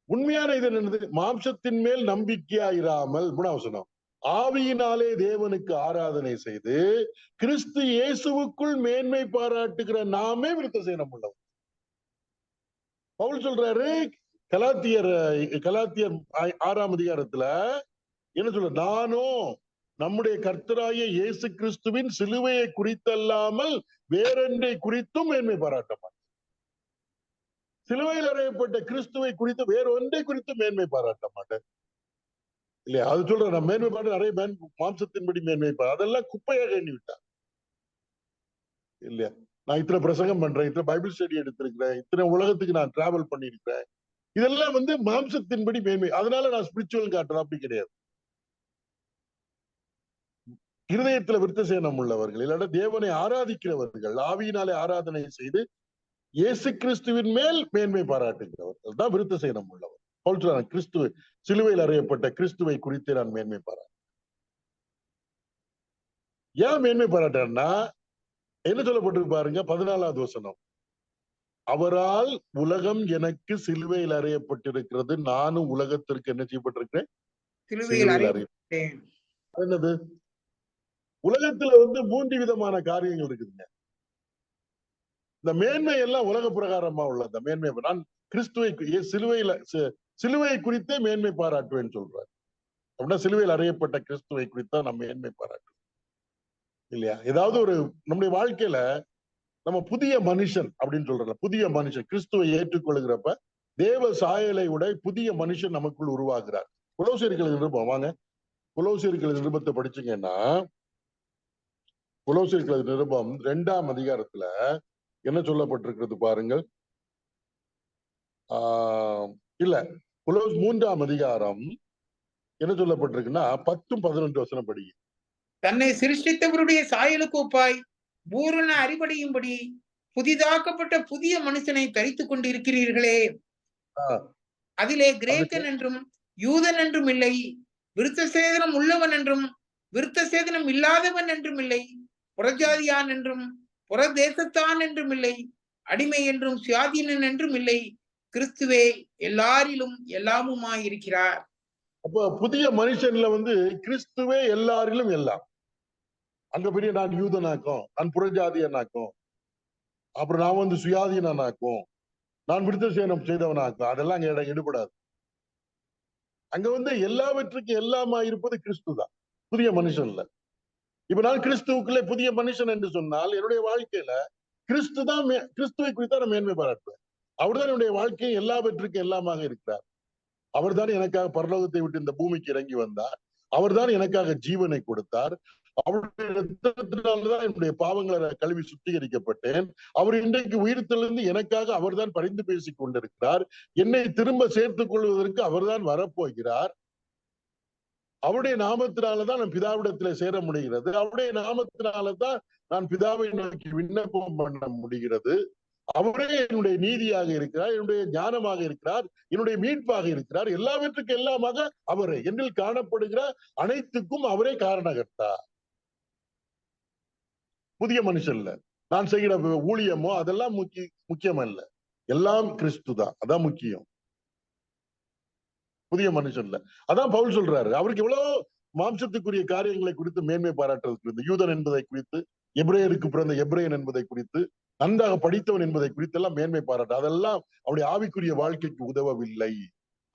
உண்மையான இது என்னது? மாம்சத்தின் மேல் நம்பிக்கையாயிராமல், குணவசனம், ஆவியினாலே தேவனுக்கு ஆராதனை செய்து கிறிஸ்து இயேசுவுக்குள் மேன்மை பாராட்டுகிற நாமே விருத்த சேதனம் உள்ளவர். பவுல் சொல்றாரு கலாத்தியர் 6ஆம் அதிகாரத்துல என்ன சொல்ற? நானும் நம்முடைய கர்த்தராகிய இயேசு கிறிஸ்துவின் சிலுவையை குறித்தல்லாமல் வேறொன்றை குறித்தும் மேன்மை பாராட்ட மாட்டேன். சிலுவையில் அறையப்பட்ட கிறிஸ்துவை குறித்து வேற ஒன்றை குறித்து மேன்மை பாராட்ட மாட்டேன். இல்லையா? அது சொல்ற நான் மேன்மை பாட்டு நிறைய மாம்சத்தின்படி மேன்மை அதெல்லாம் குப்பையாக எண்ணி விட்டான். இல்லையா? நான் இத்தனை பிரசங்கம் பண்றேன், இத்தனை பைபிள் ஸ்டடி எடுத்திருக்கிறேன், இத்தனை உலகத்துக்கு நான் டிராவல் பண்ணிருக்கிறேன், இதெல்லாம் மாம்சத்தின்படி மேன்மை. அதனால நான் ஸ்பிரிச்சுவல் காட்டுறேன், அப்படி கிடையாது. இருதயத்துல விருத்த சேதனம் உள்ளவர்கள், இல்லாட்ட தேவனை ஆராதிக்கிறவர்கள், ஆவியினாலே ஆராதனை செய்து இயேசு கிறிஸ்துவின் மேல் மேன்மை பாராட்டுகிறவர்கள் தான் விருத்த சேதனம் உள்ளவர். பவுல் கிறிஸ்துவ சிலுவையில் அறையப்பட்ட கிறிஸ்துவை குறித்து நான் மேன்மை பாராட்டு. ஏன் மேன்மை பாராட்டா என்ன சொல்லப்பட்டிருக்கு பாருங்க, 14வது வசனம். அவரால் உலகம் எனக்கு சிலுவையில் அறையப்பட்டிருக்கிறது, நானும் உலகத்திற்கு என்ன செய்யப்பட்டிருக்கிறேன்? என்னது? உலகத்துல 3 விதமான காரியங்கள் இருக்குதுங்க. இந்த மேன்மை எல்லாம் உலக பிரகாரமா உள்ள இந்த மேன்மை. நான் கிறிஸ்துவை சிலுவையை குறித்தே மேன்மை பாராட்டுவேன் சொல்றாரு. அப்படின்னா சிலுவையில் அறையப்பட்ட கிறிஸ்துவை குறித்தா நம்ம மேன்மை பாராட்டுவோம், இல்லையா? ஏதாவது ஒரு நம்முடைய வாழ்க்கையில நம்ம புதிய மனுஷன் அப்படின்னு சொல்றோம், புதிய மனுஷன் கிறிஸ்துவை ஏற்றுக்கொள்கிறப்ப தேவ சாயலை உடைய புதிய மனுஷன் நமக்குள் உருவாகிறார். கொலோசியர்கள் நிருபம், வாங்க கொலோசியர்கள் நிருபத்தை படிச்சீங்கன்னா, கொலோசியர்கள் நிருபம் 2ஆம் அதிகாரத்துல என்ன சொல்லப்பட்டிருக்கிறது பாருங்கள். இல்ல, 3ஆம் அதிகாரம் என்ன சொல்லப்பட்டிருக்குன்னா 10-11 வசனம் படி. தன்னை சிருஷ்டித்தவருடைய சாயலுக்கு ஒப்பாய் பூரண அறிவடையும்படி புதிதாக்கப்பட்ட புதிய மனுஷனை தரித்துக் கொண்டிருக்கிறீர்களே, அதிலே கிரேக்கன் என்றும் யூதன் என்றும் இல்லை, விருத்த சேதனம் உள்ளவன் என்றும் விருத்த சேதனம் இல்லாதவன் என்றும் இல்லை, புறஜாதியான் என்றும் புறதேசத்தான் என்றும் இல்லை, அடிமை என்றும் சுயாதீனன் என்றும் இல்லை, கிறிஸ்துவே எல்லாரிலும் எல்லாமுமாயிருக்கிறார். அப்போ புதிய மனுஷன்ல கிறிஸ்துவே எல்லாரிலும் எல்லாம். அங்க பெரிய நான் யூதனாக்கும், நான் புறஜாதியனாக்கும், அப்புறம் நான் சுயாதீனனாக்கும், நான் விருத்த சேதனம் செய்தவனாக்கும், அதெல்லாம் அங்க எடுபடாது. அங்க எல்லாவற்றுக்கும் எல்லாமா இருப்பது கிறிஸ்து தான் புதிய மனுஷன்ல. இப்ப நான் கிறிஸ்துவுக்குள்ளே புதிய மனுஷன் என்று சொன்னால் என்னுடைய வாழ்க்கையில கிறிஸ்துவை குறித்தான் நான் மேன்மை பாராட்டுவேன். அவர்தான் என்னுடைய வாழ்க்கை எல்லாவற்றுக்கும் எல்லாமாக இருக்கிறார். அவர்தான் எனக்காக பரலோகத்தை விட்டு இந்த பூமிக்கு இறங்கி வந்தார். அவர்தான் எனக்காக ஜீவனை கொடுத்தார். அவருடைய ரத்தத்தினால்தான் என்னுடைய பாவங்களை கழுவி சுத்திகரிக்கப்பட்டேன். அவர் இன்றைக்கு உயிர்த்தெழுந்து எனக்காக அவர்தான் பரிந்து பேசிக் கொண்டிருக்கிறார். என்னை திரும்ப சேர்த்துக் கொள்வதற்கு அவர்தான் வரப்போகிறார். அவருடைய நாமத்தினாலதான் நான் பிதாவிடத்துல சேர முடிகிறது. அவருடைய நாமத்தினாலதான் நான் பிதாவை நோக்கி விண்ணப்பம் பண்ண முடிகிறது. அவரே என்னுடைய நீதியாக இருக்கிறார், என்னுடைய ஞானமாக இருக்கிறார், என்னுடைய மீட்பாக இருக்கிறார். எல்லாவற்றுக்கும் எல்லாமாக அவரே. என்னில் காணப்படுகிற அனைத்துக்கும் அவரே காரணகர்த்தா. புதிய மனுஷன்ல நான் செய்கிற ஊழியமோ அதெல்லாம் முக்கியம் அல்ல. எல்லாம் கிறிஸ்து தான், அதான் முக்கியம் புதிய மனுஷன்ல. அதான் பவுல் சொல்றாரு, அவருக்கு எவ்வளவு மாம்சத்துக்குரிய காரியங்களை குறித்து மேன்மை பாராட்டுறதுக்கு இருந்து, யூதன் என்பதை குறித்து, எபிரேயருக்கு பிறந்த எபிரேயன் என்பதை குறித்து, நன்றாக படித்தவன் என்பதை குறித்து எல்லாம் மேன்மை பாராட்டு. அதெல்லாம் அவருடைய ஆவிக்குரிய வாழ்க்கைக்கு உதவவில்லை.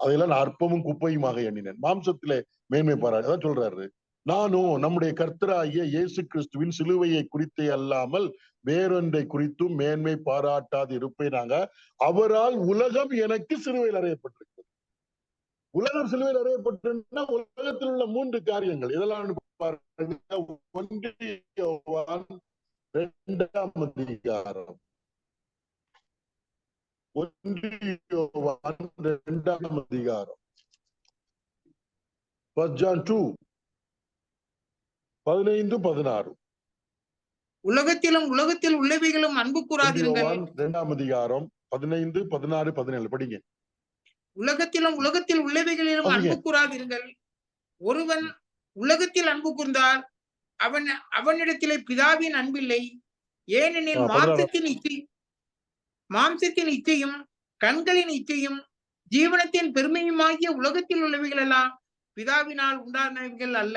அதையெல்லாம் நான் அற்பமும் குப்பையுமாக எண்ணினேன். மாம்சத்திலே மேன்மை பாராட்டு. அதான் சொல்றாரு, நானும் நம்முடைய கர்த்தராகிய இயேசு கிறிஸ்துவின் சிலுவையை குறித்தே அல்லாமல் வேறொன்றை குறித்தும் மேன்மை பாராட்டாது இருப்பேனாக. அவரால் உலகம் எனக்கு சிலுவையில் அறையப்பட்டிருக்கு. உலகம் சிலுவையில் அறையப்பட்டிருந்தா உலகத்தில் உள்ள 3 காரியங்கள் இதெல்லாம் பாருங்க. 1 யோவான் 2ஆம் அதிகாரம், 1 யோவான் 2ஆம் அதிகாரம், 1 John 2 15-16. உலகத்திலும் உலகத்தில் உள்ளவைகளும் அன்பு கூறாதிருங்கள். 2ஆம் அதிகாரம் 15, 16, 17 படிங்க. உலகத்திலும் உலகத்தில் உள்ளவைகளிலும் அன்பு கூறாதிருங்கள். ஒருவன் உலகத்தில் அன்பு கூர்ந்தால் அவனிடத்திலே பிதாவின் அன்பில்லை. ஏனெனில் மாம்சத்தின் இச்சையும் கண்களின் இச்சையும் ஜீவனத்தின் பெருமையுமாகிய உலகத்தில் உள்ளவைகள் எல்லாம் பிதாவினால் உண்டானவைகள் அல்ல,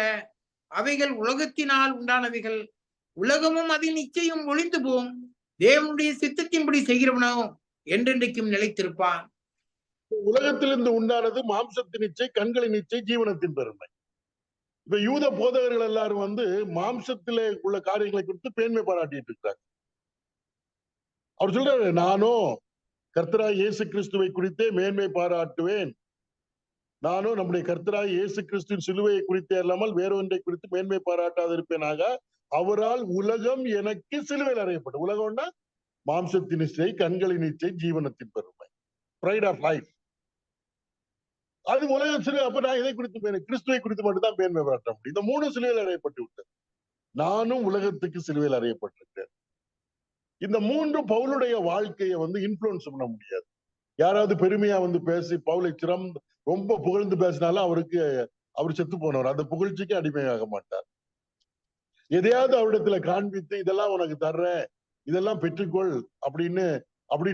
அவைகள் உலகத்தினால் உண்டானவைகள். உலகமும் அதன் இச்சையும் ஒளிந்து போம், தேவனுடைய சித்தத்தின்படி செய்கிறவனோ என்றென்றைக்கும் நிலைத்திருப்பான். உலகத்திலிருந்து உண்டானது மாம்சத்தின் இச்சை, கண்களின் இச்சை, ஜீவனத்தின் பெருமை. இப்ப யூத போதகர்கள் எல்லாரும் மாம்சத்திலே உள்ள காரியங்களை குறித்து மேன்மை பாராட்டிட்டு இருக்கிறாங்க. அவர் சொல்றாரு, நானும் கர்த்தராய் இயேசு கிறிஸ்துவை குறித்தே மேன்மை பாராட்டுவேன். நானும் நம்முடைய கர்த்தராய் இயேசு கிறிஸ்துவின் சிலுவையை குறித்தே அல்லாமல் வேறொன்றை குறித்து மேன்மை பாராட்டாது இருப்பேனாக. அவரால் உலகம் எனக்கு சிலுவையில் அறையப்பட்டது. உலகம்னா மாம்சத்தின் இச்சை, கண்களின் இச்சை, ஜீவனத்தின் பெருமை, பிரைட் ஆஃப் லைஃப். அது உலகம் சிலுவை. அப்ப நான் இதை குறித்து கிறிஸ்துவை குறித்து மட்டும்தான் மேன்மை பாராட்ட முடியும். இந்த 3 சிலுவையில் அறையப்பட்டு விட்டது. நானும் உலகத்துக்கு சிலுவையில் அறையப்பட்டிருக்கேன். இந்த 3 பவுலுடைய வாழ்க்கையை இன்ஃபுளுன்ஸ் பண்ண முடியாது. யாராவது பெருமையா பேசி பவுலை ரொம்ப புகழ்ந்து பேசினாலும் அவர் செத்து போனவர். அந்த புகழ்ச்சிக்கு அடிமையாக மாட்டார். எதையாவது அவரிடத்துல காண்பித்து இதெல்லாம் உனக்கு தர்றேன், இதெல்லாம் பெற்றுக்கொள் அப்படின்னு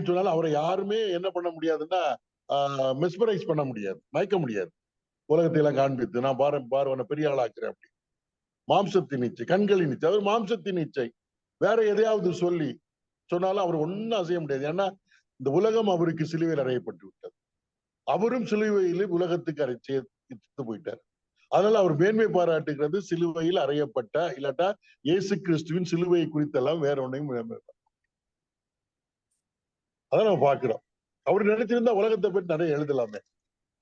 சொன்னாலும் அவரை யாருமே என்ன பண்ண முடியாதுன்னா மெஸ்மரைஸ் பண்ண முடியாது, மயக்க முடியாது. உலகத்தை எல்லாம் காண்பித்து நான் பாரு பெரிய ஆளாக்குறேன் அப்படி. மாம்சத்தின் இச்சை, கண்களின் இச்சை, அவர் மாம்சத்தின் இச்சை. வேற எதையாவது சொன்னாலும் அவர் ஒன்னும் அசைய முடியாது. ஏன்னா இந்த உலகம் அவருக்கு சிலுவையில் அறையப்பட்டு விட்டது. அவரும் சிலுவையில் உலகத்துக்கு அரைத்து போயிட்டார். அதனால அவர் மேன்மை பாராட்டுகிறது சிலுவையில் அறையப்பட்ட, இல்லாட்டா இயேசு கிறிஸ்துவின் சிலுவையை குறித்தெல்லாம் வேற ஒன்றையும் மேன்மை. அதான் நம்ம பார்க்கிறோம். அவர் நினைச்சிருந்தா உலகத்தை பற்றி நிறைய எழுதலாமே.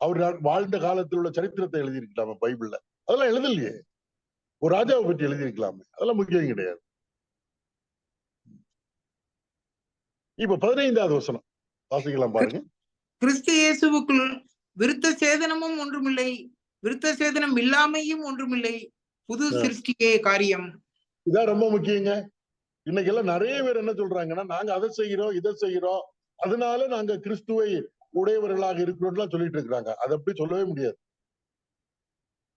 அவர் வாழ்ந்த காலத்தில் உள்ள சரித்திரத்தை எழுதியிருக்கலாமே பைபிள்ல. அதெல்லாம் எழுதலையே. ஒரு ராஜாவை பற்றி எழுதியிருக்கலாமே. அதெல்லாம் முக்கியம் கிடையாது. இப்ப 15வது வசனம் வாசிக்கலாம் பாருங்க. கிறிஸ்து இயேசுவுக்குள் விருத்த சேதனமும் ஒன்றுமில்லை, விருத்த சேதனம் இல்லாமையும் ஒன்றுமில்லை, புது சிருஷ்டியே காரியம். இதான் ரொம்ப முக்கியங்க. இன்னைக்கு எல்லாம் நிறைய பேர் என்ன சொல்றாங்கன்னா, நாங்க அதை செய்கிறோம், இதை செய்கிறோம், அதனால நாங்க கிறிஸ்துவை உடையவர்களாக இருக்கிறோம் சொல்லிட்டு இருக்கிறாங்க. அது அப்படி சொல்லவே முடியாது.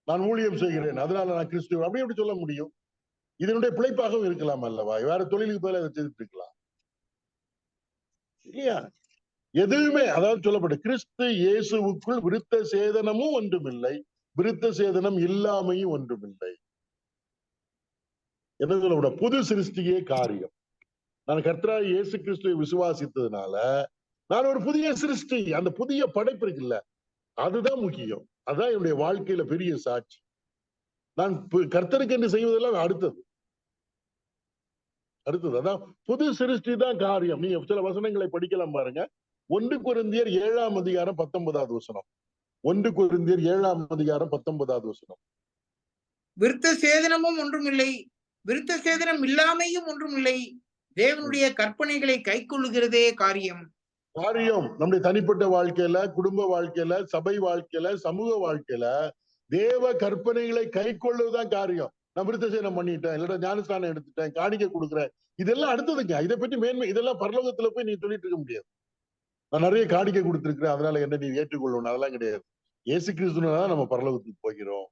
நான் ஊழியம் செய்கிறேன், அதனால நான் கிறிஸ்துவ அப்படி எப்படி சொல்ல முடியும்? இதனுடைய பிழைப்பாகவும் இருக்கலாம் அல்லவா? வேற தொழிலுக்கு பதிலாக அதை செய்துட்டு இருக்கலாம். இல்லையா? எதுவுமே, அதாவது சொல்லப்பட்ட கிறிஸ்து இயேசுவுக்குள் விருத்த சேதனமும் ஒன்றுமில்லை, விருத்த சேதனம் இல்லாமையும் ஒன்றுமில்லை. என்ன சொல்லப்பட புது சிருஷ்டியே காரியம். நான் கர்த்தராகிய இயேசு கிறிஸ்துவை விசுவாசித்ததுனால நான் ஒரு புதிய சிருஷ்டி. அந்த புதிய படைப்பு இருக்குல்ல, அதுதான் முக்கியம். அதான் என்னுடைய வாழ்க்கையில பெரிய சாட்சி. நான் கர்த்தருக்கு என்று செய்வதெல்லாம் அடுத்தது. அதான் புது சிருஷ்டி தான் காரியம். நீங்க சில வசனங்களை படிக்கலாம் பாருங்க. 1 கொரிந்தியர் 7ஆம் அதிகாரம் 19வது வசனம். 1 கொரிந்தியர் 7ஆம் அதிகாரம் 19வது வசனம். விருத்த சேதனமும் ஒன்றுமில்லை, விருத்த சேதனம் இல்லாமையும் ஒன்றுமில்லை, தேவனுடைய கற்பனைகளை கைக்கொள்ளுகிறதே காரியம். நம்முடைய தனிப்பட்ட வாழ்க்கையில, குடும்ப வாழ்க்கையில, சபை வாழ்க்கையில, சமூக வாழ்க்கையில தேவ கற்பனைகளை கை கொள்ளுதான் காரியம். நான் விருத்த சேதனம் பண்ணிட்டேன், இல்ல ஞானஸ்தானம் எடுத்துட்டேன், காணிக்கை கொடுக்குறேன், இதெல்லாம் அடுத்ததுங்க. இதை பற்றி மேன்மை, இதெல்லாம் பரலோகத்துல போய் நீ சொல்லிட்டு இருக்க முடியாது. நான் நிறைய காணிக்கை கொடுத்திருக்கிறேன், அதனால என்ன நீ ஏற்றுக்கொள்ளணும், அதெல்லாம் கிடையாது. இயேசு கிறிஸ்துவதான் நம்ம பரலோகத்துக்கு போகிறோம்.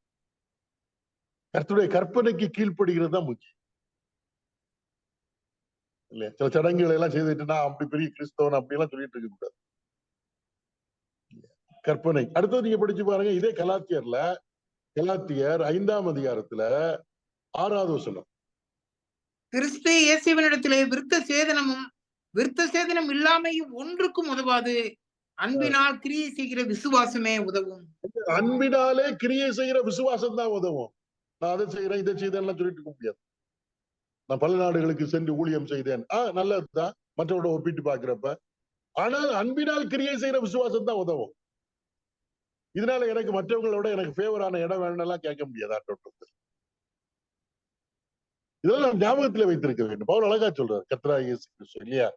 கர்த்தருடைய கற்பனைக்கு கீழ்ப்படுகிறது தான் முக்கியம். இல்லையா? சில சடங்குகளை எல்லாம் செய்துட்டு நான் அப்படி பெரிய கிறிஸ்தவன் அப்படி எல்லாம் சொல்லிட்டு இருக்க கூடாது. கற்பனை. அடுத்தது நீங்க படிச்சு பாருங்க, இதே கலாத்தியர் 5ஆம் அதிகாரத்துல 6வது வசனம். கிறிஸ்து இயேசுவினிடத்திலே விருத்த சேதனமும் விருத்த சேதனம் இல்லாமையும் ஒன்றுக்கும் உதவாது, அன்பினால் கிரியை செய்கிற விசுவாசமே உதவும். அன்பினாலே கிரியை செய்கிற விசுவாசம் தான் உதவும். நான் அதை செய்யறேன், இதை செய்தேன் சொல்லிட்டு இருக்க முடியாது. நான் பல நாடுகளுக்கு சென்று ஊழியம் செய்தேன், நல்லதுதான் மற்றவரோட ஒப்பிட்டு பாக்குறப்ப. ஆனால் அன்பினால் கிரியை செய்கிற விசுவாசம் தான் உதவும். இதனால எனக்கு மற்றவங்களோட எனக்கு ஃபேவரான இடம் வேணும்லாம் கேட்க முடியாது. ஆட்டோட்டத்தில் இதெல்லாம் நாம் ஞாபகத்துல வைத்திருக்க வேண்டும். பவுல் அழகா சொல்றாரு, கர்த்தராகிய இயேசு கிறிஸ்து, இல்லையா?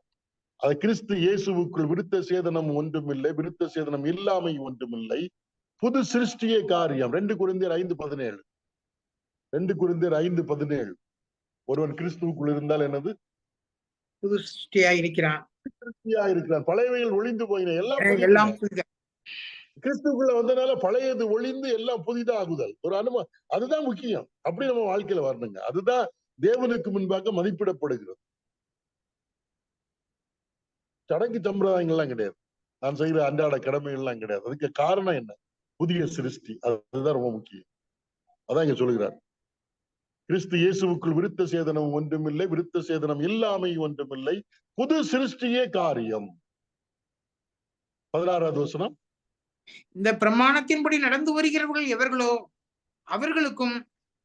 அது கிறிஸ்து இயேசுவுக்குள் விருத்த சேதனம் ஒன்றுமில்லை, விருத்த சேதனம் இல்லாமை ஒன்றுமில்லை, புது சிருஷ்டியே காரியம். 2 கொரிந்தியர் 5:17. 2 கொரிந்தியர் 5:17. ஒருவன் கிறிஸ்துவுக்குள் இருந்தால் என்னது? புது சிருஷ்டியா இருக்கிறான். பழையவைகள் ஒளிந்து போயின, எல்லாம் கிறிஸ்துக்குள்ள வந்தனால பழையது ஒளிந்து எல்லாம் புதிதாகுதல் ஒரு அனுபவம். அதுதான் முக்கியம். அப்படி நம்ம வாழ்க்கையில வரணுங்க. அதுதான் தேவனுக்கு முன்பாக மதிப்பிடப்படுகிறது. சடங்கு சம்பிரதாயங்கள்லாம் கிடையாது, நான் செய்யற அன்றாட கடமைகள்லாம் கிடையாது. அதுக்கு காரணம் என்ன? புதிய சிருஷ்டி. அதுதான் ரொம்ப முக்கியம். அதான் இங்க சொல்லுகிறார், கிறிஸ்து இயேசுவுக்குள் விருத்த சேதனம் ஒன்றுமில்லை, விருத்த சேதனம் இல்லாமை ஒன்றுமில்லை, புது சிருஷ்டியே காரியம். 16வது வசனம். இந்த பிரமாணத்தின்படி நடந்து வருகிறவர்கள் எவர்களோ அவர்களுக்கும்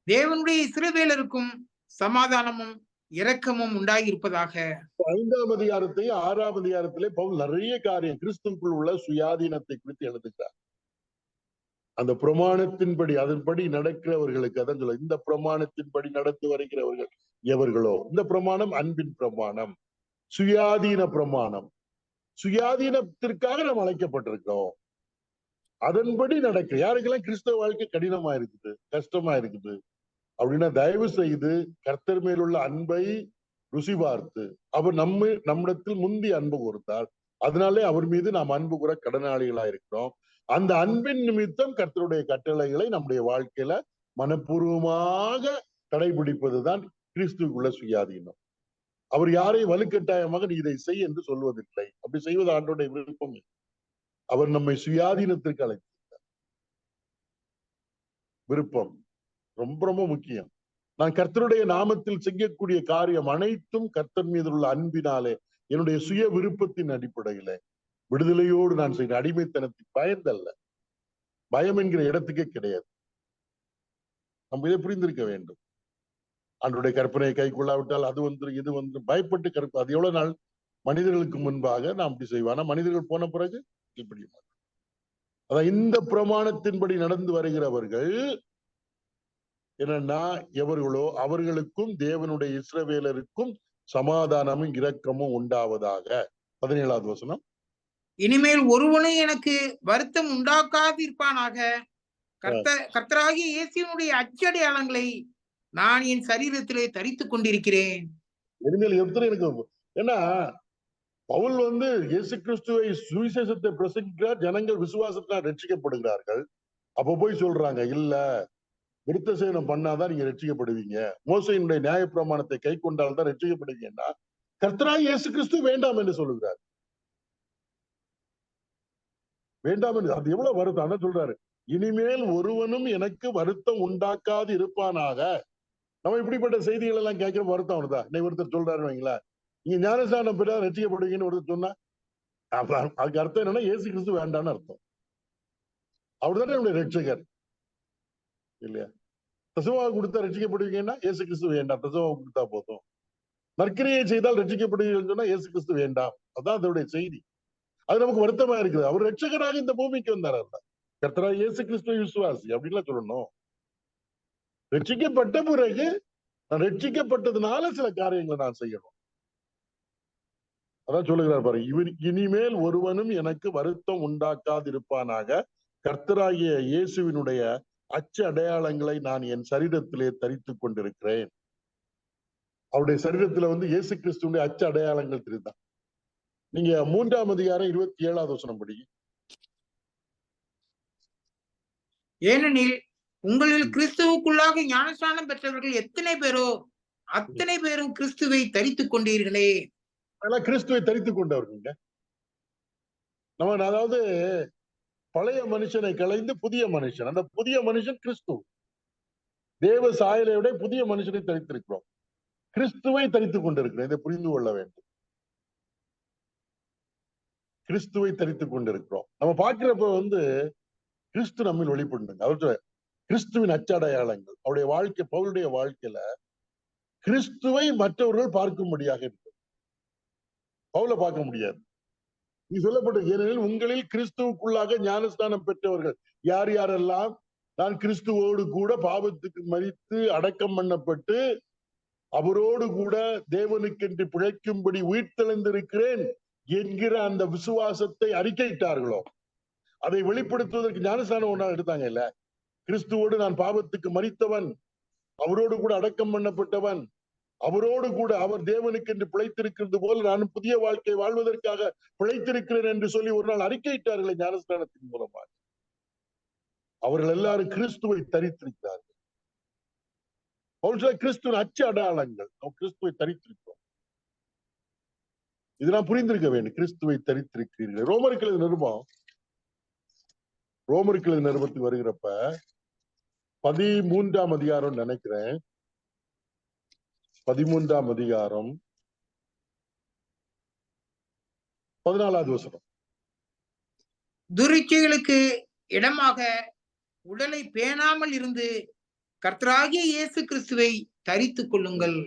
தேவனுடைய இஸ்ரவேலருக்கும் சமாதானமும் இரக்கமும் உண்டாகியிருப்பதாக. 5ஆம் அதிகாரத்தையும் 6ஆம் அதிகாரத்திலே பவுல் நிறைய காரியம் கிறிஸ்துவுக்குள் உள்ள சுயாதீனத்தை குறித்து எழுதுகிறார். அந்த பிரமாணத்தின்படி அதன்படி நடக்கிறவர்களுக்கு, அதான் சொல்ல, இந்த பிரமாணத்தின்படி நடத்தி வருகிறவர்கள் எவர்களோ. இந்த பிரமாணம் அன்பின் பிரமாணம், சுயாதீன பிரமாணம். சுயாதீனத்திற்காக நாம் அழைக்கப்பட்டிருக்கிறோம். அதன்படி நடக்க. யாருக்கெல்லாம் கிறிஸ்தவ வாழ்க்கை கடினமா இருக்குது, கஷ்டமா இருக்குது அப்படின்னா, தயவு செய்து கர்த்தர் மேலுள்ள அன்பை ருசி பார்த்து, அவர் நம்மிடத்தில் முந்தி அன்பு கொடுத்தார், அதனாலே அவர் மீது நாம் அன்பு கூற கடனாளிகளா இருக்கிறோம். அந்த அன்பின் நிமித்தம் கர்த்தருடைய கட்டளைகளை நம்முடைய வாழ்க்கையில மனப்பூர்வமாக கடைபிடிப்பதுதான் கிறிஸ்துவுக்குள்ள சுயாதீனம். அவர் யாரையும் வலுக்கட்டாயமாக நீ இதை செய் என்று சொல்வதில்லை. அப்படி செய்வது ஆண்டோடைய விருப்பம். அவர் நம்மை சுயாதீனத்திற்கு அழைத்திருக்கிறார். விருப்பம் ரொம்ப ரொம்ப முக்கியம். நான் கர்த்தருடைய நாமத்தில் செய்யக்கூடிய காரியம் அனைத்தும் கர்த்தர் மீது உள்ள அன்பினாலே, என்னுடைய சுய விருப்பத்தின் அடிப்படையில விடுதலையோடு நான் செய்கிற அடிமைத்தனத்துக்கு பயந்தல்ல. பயம் என்கிற இடத்துக்கே கிடையாது. நம்ம இதை புரிந்திருக்க வேண்டும். ஆண்டவருடைய கற்பனையை கை கொள்ளாவிட்டால் அது வந்து இது வந்து பயப்பட்டு அது எவ்வளவு நாள் மனிதர்களுக்கு முன்பாக நாம் அப்படி செய்வோம். ஆனா மனிதர்கள் போன பிறகு இப்படி அதான் இந்த பிரமாணத்தின்படி நடந்து வருகிறவர்கள் என்னன்னா எவர்களோ அவர்களுக்கும் தேவனுடைய இஸ்ரவேலருக்கும் சமாதானமும் இரக்கமும் உண்டாவதாக. 17வது வசனம். இனிமேல் ஒருவனும் எனக்கு வருத்தம் உண்டாக்காதிருப்பானாக, கர்த்தராகிய இயேசுவினுடைய அச்சடையாளங்களை நான் என் சரீரத்திலே தரித்துக் கொண்டிருக்கிறேன். இனிமேல் எனக்கு ஏன்னா பவுல் வந்து இயேசு கிறிஸ்துவை சுவிசேஷத்தை பிரசங்கிக்கிறார், ஜனங்கள் விசுவாசத்தினால் ரட்சிக்கப்படுகிறார்கள். அப்ப போய் சொல்றாங்க, இல்ல விருத்த சேதனம் பண்ணாதான் நீங்க ரட்சிக்கப்படுவீங்க, மோசையினுடைய நியாய பிரமாணத்தை கை கொண்டால்தான் ரட்சிக்கப்படுவீங்கன்னா கர்த்தராகிய இயேசு கிறிஸ்து வேண்டாம் என்று சொல்லுகிறார். வேண்டாம் என்று. அது எவ்வளவு வருத்தம். அதான் சொல்றாரு, இனிமேல் ஒருவனும் எனக்கு வருத்தம் உண்டாக்காது இருப்பானாக. நம்ம இப்படிப்பட்ட செய்திகள் எல்லாம் கேட்கிற வருத்தம் வருதா? இன்னைக்கு ஒருத்தர் சொல்றாருன்னு வைங்களேன், நீங்க ஞானஸ்நானம் பெற்றா ரட்சிக்கப்படுவீங்கன்னு ஒருத்தர் சொன்னா, அதுக்கு அர்த்தம் என்னன்னா இயேசு கிறிஸ்து வேண்டான்னு அர்த்தம். அவர்தானே நம்முடைய ரட்சகர் இல்லையா? தசமாவை கொடுத்தா ரட்சிக்கப்படுவீங்கன்னா இயேசு கிறிஸ்து வேண்டாம், தசமாவை கொடுத்தா போதும். நற்கிரியை செய்தால் ரட்சிக்கப்படுவீங்கன்னு சொன்னா இயேசு கிறிஸ்து வேண்டாம். அதான் அதோடைய செய்தி. அது நமக்கு வருத்தமா இருக்குது. அவர் ரட்சகராக இந்த பூமிக்கு வந்தார். கர்த்தரா இயேசு கிறிஸ்துவ விசுவாசி அப்படின்லாம் சொல்லணும். ரட்சிக்கப்பட்ட பிறகு நான் ரட்சிக்கப்பட்டதுனால சில காரியங்களை நான் செய்யணும். அதான் சொல்லுகிறார் பாரு, இனிமேல் ஒருவனும் எனக்கு வருத்தம் உண்டாக்காதிருப்பானாக. கர்த்தராகிய இயேசுவினுடைய அச்சு அடையாளங்களை நான் என் சரீரத்திலே தரித்துக் கொண்டிருக்கிறேன். அவருடைய சரீரத்துல இயேசு கிறிஸ்துவனுடைய அச்சு அடையாளங்கள் தெரியுதான். நீங்க 3ஆம் அதிகாரம் 27வது வசனம் படி. ஏனெனில் உங்களில் கிறிஸ்துவுக்குள்ளாக ஞானஸ்நானம் பெற்றவர்கள் எத்தனை பேரோ அத்தனை பேரும் கிறிஸ்துவை தரித்துக் கொண்டீர்களே. அதெல்லாம் கிறிஸ்துவை தரித்துக் கொண்டவர்கள். நம்ம அதாவது பழைய மனுஷனை கலைந்து புதிய மனுஷன், அந்த புதிய மனுஷன் கிறிஸ்து. தேவ சாயலையோட புதிய மனுஷனை தரித்திருக்கிறோம். கிறிஸ்துவை தரித்துக் கொண்டிருக்கிறோம். இதை புரிந்து கொள்ள வேண்டும். கிறிஸ்துவை தரித்துக் கொண்டிருக்கிறோம். நம்ம பார்க்கிறப்ப கிறிஸ்து நம்மில் வெளிப்படுங்க. அவர் கிறிஸ்துவின் அச்சடையாளங்கள் அவருடைய வாழ்க்கை, பவுலுடைய வாழ்க்கையில கிறிஸ்துவை மற்றவர்கள் பார்க்கும்படியாக இருக்கு. பவுல பார்க்க முடியாது. நீ சொல்லப்பட்ட, ஏனெனில் உங்களில் கிறிஸ்துவுக்குள்ளாக ஞானஸ்தானம் பெற்றவர்கள் யார் யாரெல்லாம், நான் கிறிஸ்துவோடு கூட பாவத்துக்கு மரித்து அடக்கம் பண்ணப்பட்டு அவரோடு கூட தேவனுக்கென்று பிழைக்கும்படி உயிர்த்தெழுந்திருக்கிறேன் என்கிற அந்த விசுவாசத்தை அறிக்கையிட்டார்களோ, அதை வெளிப்படுத்துவதற்கு ஞானஸ்தானம் ஒன்றா எடுத்தாங்க இல்ல. கிறிஸ்துவோடு நான் பாவத்துக்கு மரித்தவன், அவரோடு கூட அடக்கம் பண்ணப்பட்டவன், அவரோடு கூட அவர் தேவனுக்கு என்று பிழைத்திருக்கிறது போல நான் புதிய வாழ்க்கை வாழ்வதற்காக பிழைத்திருக்கிறேன் என்று சொல்லி ஒரு நாள் அறிக்கையிட்டார்களே ஞானஸ்தானத்தின் மூலமாக. அவர்கள் எல்லாரும் கிறிஸ்துவை தரித்திருக்கிறார்கள். கிறிஸ்துவின் அச்சு அடையாளங்கள், கிறிஸ்துவை தரித்திருக்கிறோம். இதெல்லாம் புரிந்திருக்க வேண்டும். கிறிஸ்துவை தரித்திருக்கிறீர்கள். ரோமர்கள் நிருபத்துக்கு வருகிறப்ப 13ஆம் அதிகாரம் நினைக்கிறேன், 13ஆம் அதிகாரம் 14வது வசனம். துரிச்சைகளுக்கு இடமாக உடலை பேணாமல் இருந்து கர்த்தராகிய இயேசு கிறிஸ்துவை தரித்துக் கொள்ளுங்கள்.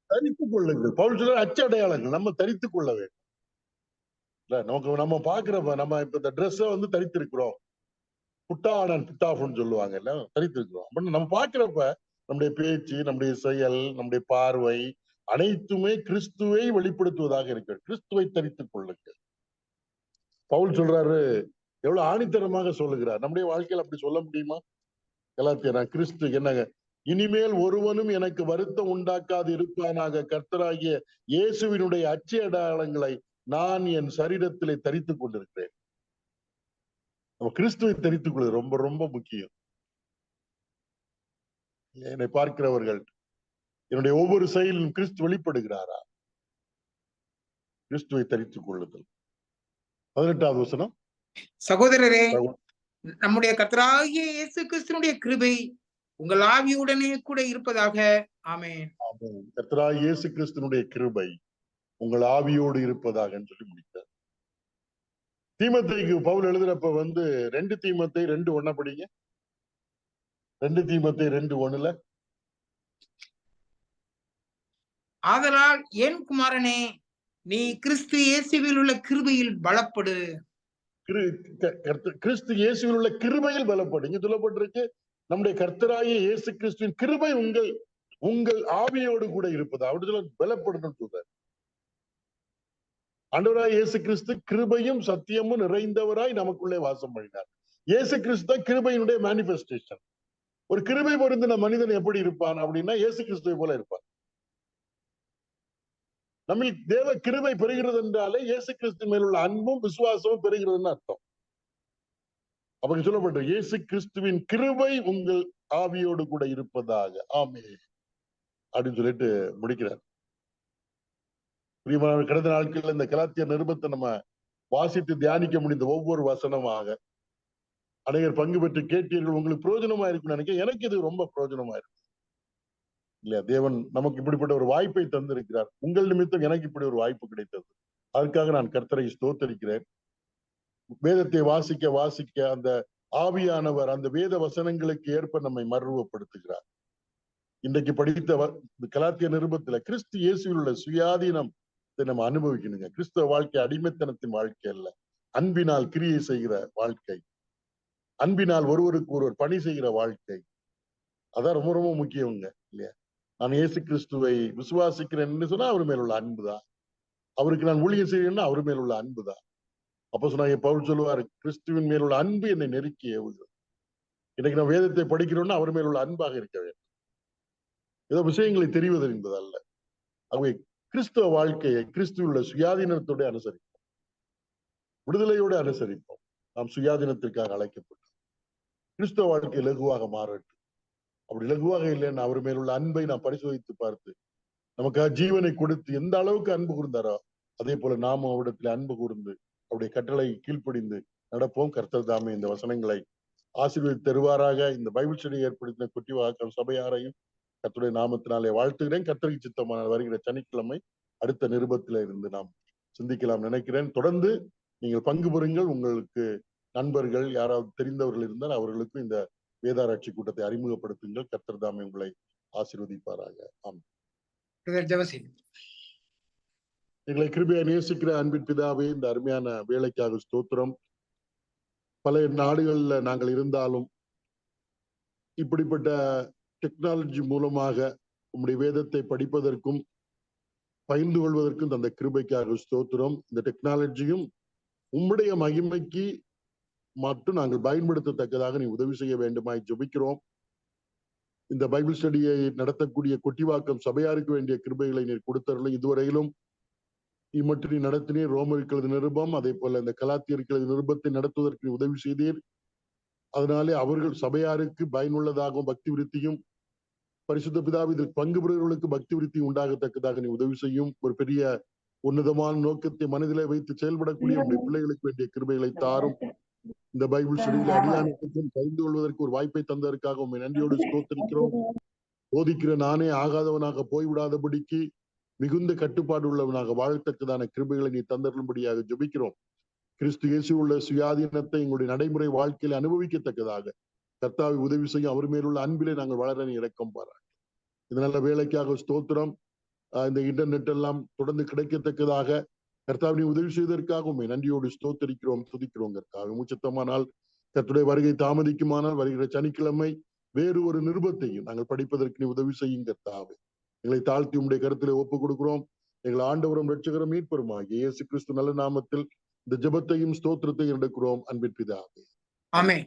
தரித்துக் கொள்ளுங்கள். பவுல் சொல்ற அச்சு அடையாளங்கள் நம்ம தரித்துக் கொள்ள வேண்டும். இல்ல நமக்கு நம்ம பாக்குறப்ப நம்ம இப்ப இந்த ட்ரெஸ் தரித்திருக்கிறோம். புட்டாடன் புட்டாஃப்னு சொல்லுவாங்க இல்ல, தரித்திருக்கிறோம். நம்ம பாக்குறப்ப நம்முடைய பேச்சு, நம்முடைய செயல், நம்முடைய பார்வை அனைத்துமே கிறிஸ்துவை வெளிப்படுத்துவதாக இருக்கு. கிறிஸ்துவை தரித்துக் கொள்ளுங்கள். பவுல் சொல்றாரு, எவ்வளவு ஆணித்தரமாக சொல்லுகிறார். நம்முடைய வாழ்க்கையில் அப்படி சொல்ல முடியுமா? கலாத்தியர் கிறிஸ்து என்னங்க, இனிமேல் ஒருவனும் எனக்கு வருத்தம் உண்டாக்காது இருப்பானாக. கர்த்தராகிய இயேசுவினுடைய அச்சு அடையாளங்களை நான் என் சரீரத்திலே தரித்துக் கொண்டிருக்கிறேன். நம்ம கிறிஸ்துவை தரித்துக் கொள்வது ரொம்ப ரொம்ப முக்கியம். என்னை பார்க்கிறவர்கள் என்னுடைய ஒவ்வொரு செயலிலும் கிறிஸ்து வெளிப்படுகிறாரா? கிறிஸ்துவை தரித்துக் கொள்ளுதல். 18வது வசனம். சகோதரரே, நம்முடைய கர்த்தராகிய இயேசு கிறிஸ்துவினுடைய கிருபை உங்கள் ஆவியுடனே கூட இருப்பதாக. ஆமென். கர்த்தராகிய இயேசு கிறிஸ்துவினுடைய கிருபை உங்கள் ஆவியோடு இருப்பதாக சொல்லி முடித்தார். தீமோத்தேயுக்கு பவுல் எழுதுறப்ப 2 தீமோத்தேயு 2:1 படிங்க. 2 தீமோத்தேயு 2:1. ஆதலால் என் குமாரனே, நீ கிறிஸ்து இயேசுவில் உள்ள கிருபையில் பலப்படு. கிறிஸ்து இயேசுவில் உள்ள கிருபையில் பலப்படு. இங்க சொல்லப்பட்டிருக்கு, நம்முடைய கர்த்தராகிய இயேசு கிறிஸ்துவின் கிருபை உங்கள் ஆவியோடு கூட இருப்பது. அப்படி சொல்ல பலப்படணும் சொல்றார். ஆண்டவராய் இயேசு கிறிஸ்து கிருபையும் சத்தியமும் நிறைந்தவராய் நமக்குள்ளே வாசம் பண்ணினார். இயேசு கிறிஸ்து தான் கிருபையினுடைய மேனிபெஸ்டேஷன். ஒரு கிருபை பொருந்தின மனிதன் எப்படி இருப்பான் அப்படின்னா இயேசு கிறிஸ்துவை போல இருப்பான். நம்ம தேவ கிருபை பெறுகிறது என்றாலே இயேசு கிறிஸ்து மேல் உள்ள அன்பும் விசுவாசமும் பெறுகிறதுன்னு அர்த்தம். அப்படி சொல்லப்பட்ட இயேசு கிறிஸ்துவின் கிருபை உங்கள் ஆவியோடு கூட இருப்பதாக. ஆமென் அப்படின்னு சொல்லிட்டு முடிக்கிறார். பிரியமான கடந்த நாட்கள்ல இந்த கலாத்தியர் நிருபத்தை நம்ம வாசித்து தியானிக்க முடிந்த ஒவ்வொரு வசனமாக அநேகர் பங்கு பெற்று கேட்டீர்கள். உங்களுக்கு பிரயோஜனமா இருக்குன்னு நினைக்கிறேன். எனக்கு இது ரொம்ப பிரயோஜனமா இருக்கு இல்லையா? தேவன் நமக்கு இப்படிப்பட்ட ஒரு வாய்ப்பை தந்திருக்கிறார். உங்கள் நிமித்தம் எனக்கு இப்படி ஒரு வாய்ப்பு கிடைத்தது. அதற்காக நான் கர்த்தரை ஸ்தோத்தரிக்கிறேன். வேதத்தை வாசிக்க வாசிக்க அந்த ஆவியானவர் அந்த வேத வசனங்களுக்கு ஏற்ப நம்மை மறுரூபப்படுத்துகிறார். இன்றைக்கு படித்த கலாத்திய நிருபத்துல கிறிஸ்து இயேசுவில் உள்ள சுயாதீனம் நம்ம அனுபவிக்கணுங்க. கிறிஸ்தவ வாழ்க்கை அடிமைத்தனத்தின் வாழ்க்கை அல்ல, அன்பினால் கிரியை செய்கிற வாழ்க்கை, அன்பினால் ஒருவருக்கு ஒருவர் பணி செய்கிற வாழ்க்கை. அதான் ரொம்ப ரொம்ப முக்கியங்க இல்லையா? நான் இயேசு கிறிஸ்துவை விசுவாசிக்கிறேன்னு சொன்னா அவர் மேல் உள்ள அன்புதான். அவருக்கு நான் ஊழியம் செய்யணும்னா அவர் மேல் உள்ள அன்புதான். அப்போ சொன்னாங்க பவுல் சொல்லுவாரு, கிறிஸ்துவின் மேல் உள்ள அன்பு என்னை நெருக்கி ஏவுகிறது. இன்னைக்கு நான் வேதத்தை படிக்கிறோம்னா அவர் மேல் உள்ள அன்பாக இருக்க வேண்டும். ஏதோ விஷயங்களை தெரிவது என்பது அல்ல. அவை கிறிஸ்தவ வாழ்க்கையை கிறிஸ்துவுள்ள சுயாதீனத்தோடு அனுசரிப்போம், விடுதலையோடு அனுசரிப்போம். நாம் சுயாதீனத்திற்காக அழைக்கப்பட்டோம். கிறிஸ்தவ வாழ்க்கை லகுவாக மாறட்டும். அப்படி லகுவாக இல்லைன்னு அவர் மேலுள்ள அன்பை நாம் பரிசோதித்து பார்த்து நமக்காக ஜீவனை கொடுத்து எந்த அளவுக்கு அன்பு கூர்ந்தாரோ அதே போல நாமும் அவரிடத்தில் அன்பு கூர்ந்து அவருடைய கட்டளை கீழ்ப்படிந்து நடப்போம். கர்த்தர் தாமே இந்த வசனங்களை ஆசீர்வதித்து தருவாராக. இந்த பைபிள் ஸ்டடி ஏற்படுத்தின குட்டிவாக்கம் சபையாரையும் கர்த்தருடைய நாமத்தினாலே வாழ்த்துகிறேன். கர்த்தருக்கு சித்தமான வருகிற சனிக்கிழமை அடுத்த நிருபத்தில இருந்து நாம் சிந்திக்கலாம் நினைக்கிறேன். தொடர்ந்து நீங்கள் பங்கு பெறுங்கள். உங்களுக்கு நண்பர்கள் யாராவது தெரிந்தவர்கள் இருந்தால் அவர்களுக்கும் இந்த வேதாராய்ச்சி கூட்டத்தை அறிமுகப்படுத்துங்கள். கர்த்தர் தாமே உங்களை ஆசீர்வதிப்பாராக. ஆமென். எங்களை கிருபையா நேசிக்கிற அன்பின் பிதாவே, இந்த அருமையான வேலைக்காக ஸ்தோத்திரம். பல நாடுகள்ல நாங்கள் இருந்தாலும் இப்படிப்பட்ட டெக்னாலஜி மூலமாக உம்முடைய வேதத்தை படிப்பதற்கும் பகிர்ந்து கொள்வதற்கும் தந்த கிருபைக்காக ஸ்தோத்திரம். இந்த டெக்னாலஜியும் உம்முடைய மகிமைக்கு மட்டும் நாங்கள் பயன்படுத்தத்தக்கதாக நீ உதவி செய்ய வேண்டுமாய் ஜெபிக்கிறோம். இந்த பைபிள் ஸ்டடியை நடத்தக்கூடிய கொட்டிவாக்கம் சபையாருக்கு வேண்டிய கிருபைகளை நீர் கொடுத்தருளை இதுவரையிலும் இம்மட்டு நீ நடத்தினீர். ரோமருக்கு நிருபம், அதே போல இந்த கலாத்தியருக்கு நிருபத்தை நடத்துவதற்கு உதவி செய்தீர். அதனாலே அவர்கள் சபையாருக்கு பயனுள்ளதாகவும் பக்தி விருத்தியும் பரிசுத்த பிதாவை இதில் பங்கு பெறுவர்களுக்கு பக்தி விருத்தி உண்டாகத்தக்கதாக நீ உதவி செய்யும். ஒரு பெரிய உன்னதமான நோக்கத்தை மனதிலே வைத்து செயல்படக்கூடிய உடைய பிள்ளைகளுக்கு வேண்டிய கிருபைகளை தாரும். இந்த பைபிள் ஸ்டடியில அடியானுக்கும் பகிர்ந்து கொள்வதற்கு ஒரு வாய்ப்பை தந்ததற்காக உண்மை நன்றியோடு ஸ்தோத்திரிக்கிறோம். போதிக்கிற நானே ஆகாதவனாக போய்விடாதபடிக்கு மிகுந்த கட்டுப்பாடு உள்ளவனாக வாழத்தக்கதான கிருபைகளை நீ தந்தருளும்படியாக ஜெபிக்கிறோம். கிறிஸ்து இயேசு உள்ள சுயாதீனத்தை எங்களுடைய நடைமுறை வாழ்க்கையில அனுபவிக்கத்தக்கதாக கர்த்தாவை உதவி செய்யும். அவர் மேலுள்ள அன்பிலே நாங்கள் வளர நீ இரக்கம் பாராட்டு. இது நல்ல வேலைக்காக ஸ்தோத்திரம். இந்த இன்டர்நெட் எல்லாம் தொடர்ந்து கிடைக்கத்தக்கதாக கர்த்தாவை நீ உதவி செய்வதற்காக உண்மை நன்றியோடு ஸ்தோத்தரிக்கிறோம், துதிக்கிறோம். கர்த்தாவை முச்சத்தமானால் கர்த்தருடைய வருகை தாமதிக்குமானால் வருகிற சனிக்கிழமை வேறு ஒரு நிருபத்தையும் நாங்கள் படிப்பதற்கு நீ உதவி செய்யும். கர்த்தாவை எங்களை தாழ்த்தி உம்முடைய கருத்திலே ஒப்புக் கொடுக்கிறோம். எங்கள் ஆண்டவரும் இரட்சகரும் மீட்பருமாகிய இயேசு கிறிஸ்து நல்ல நாமத்தில் இந்த ஜெபத்தையும் ஸ்தோத்திரத்தையும் எடுக்கிறோம் அன்பின் பிதாவே. ஆமென்.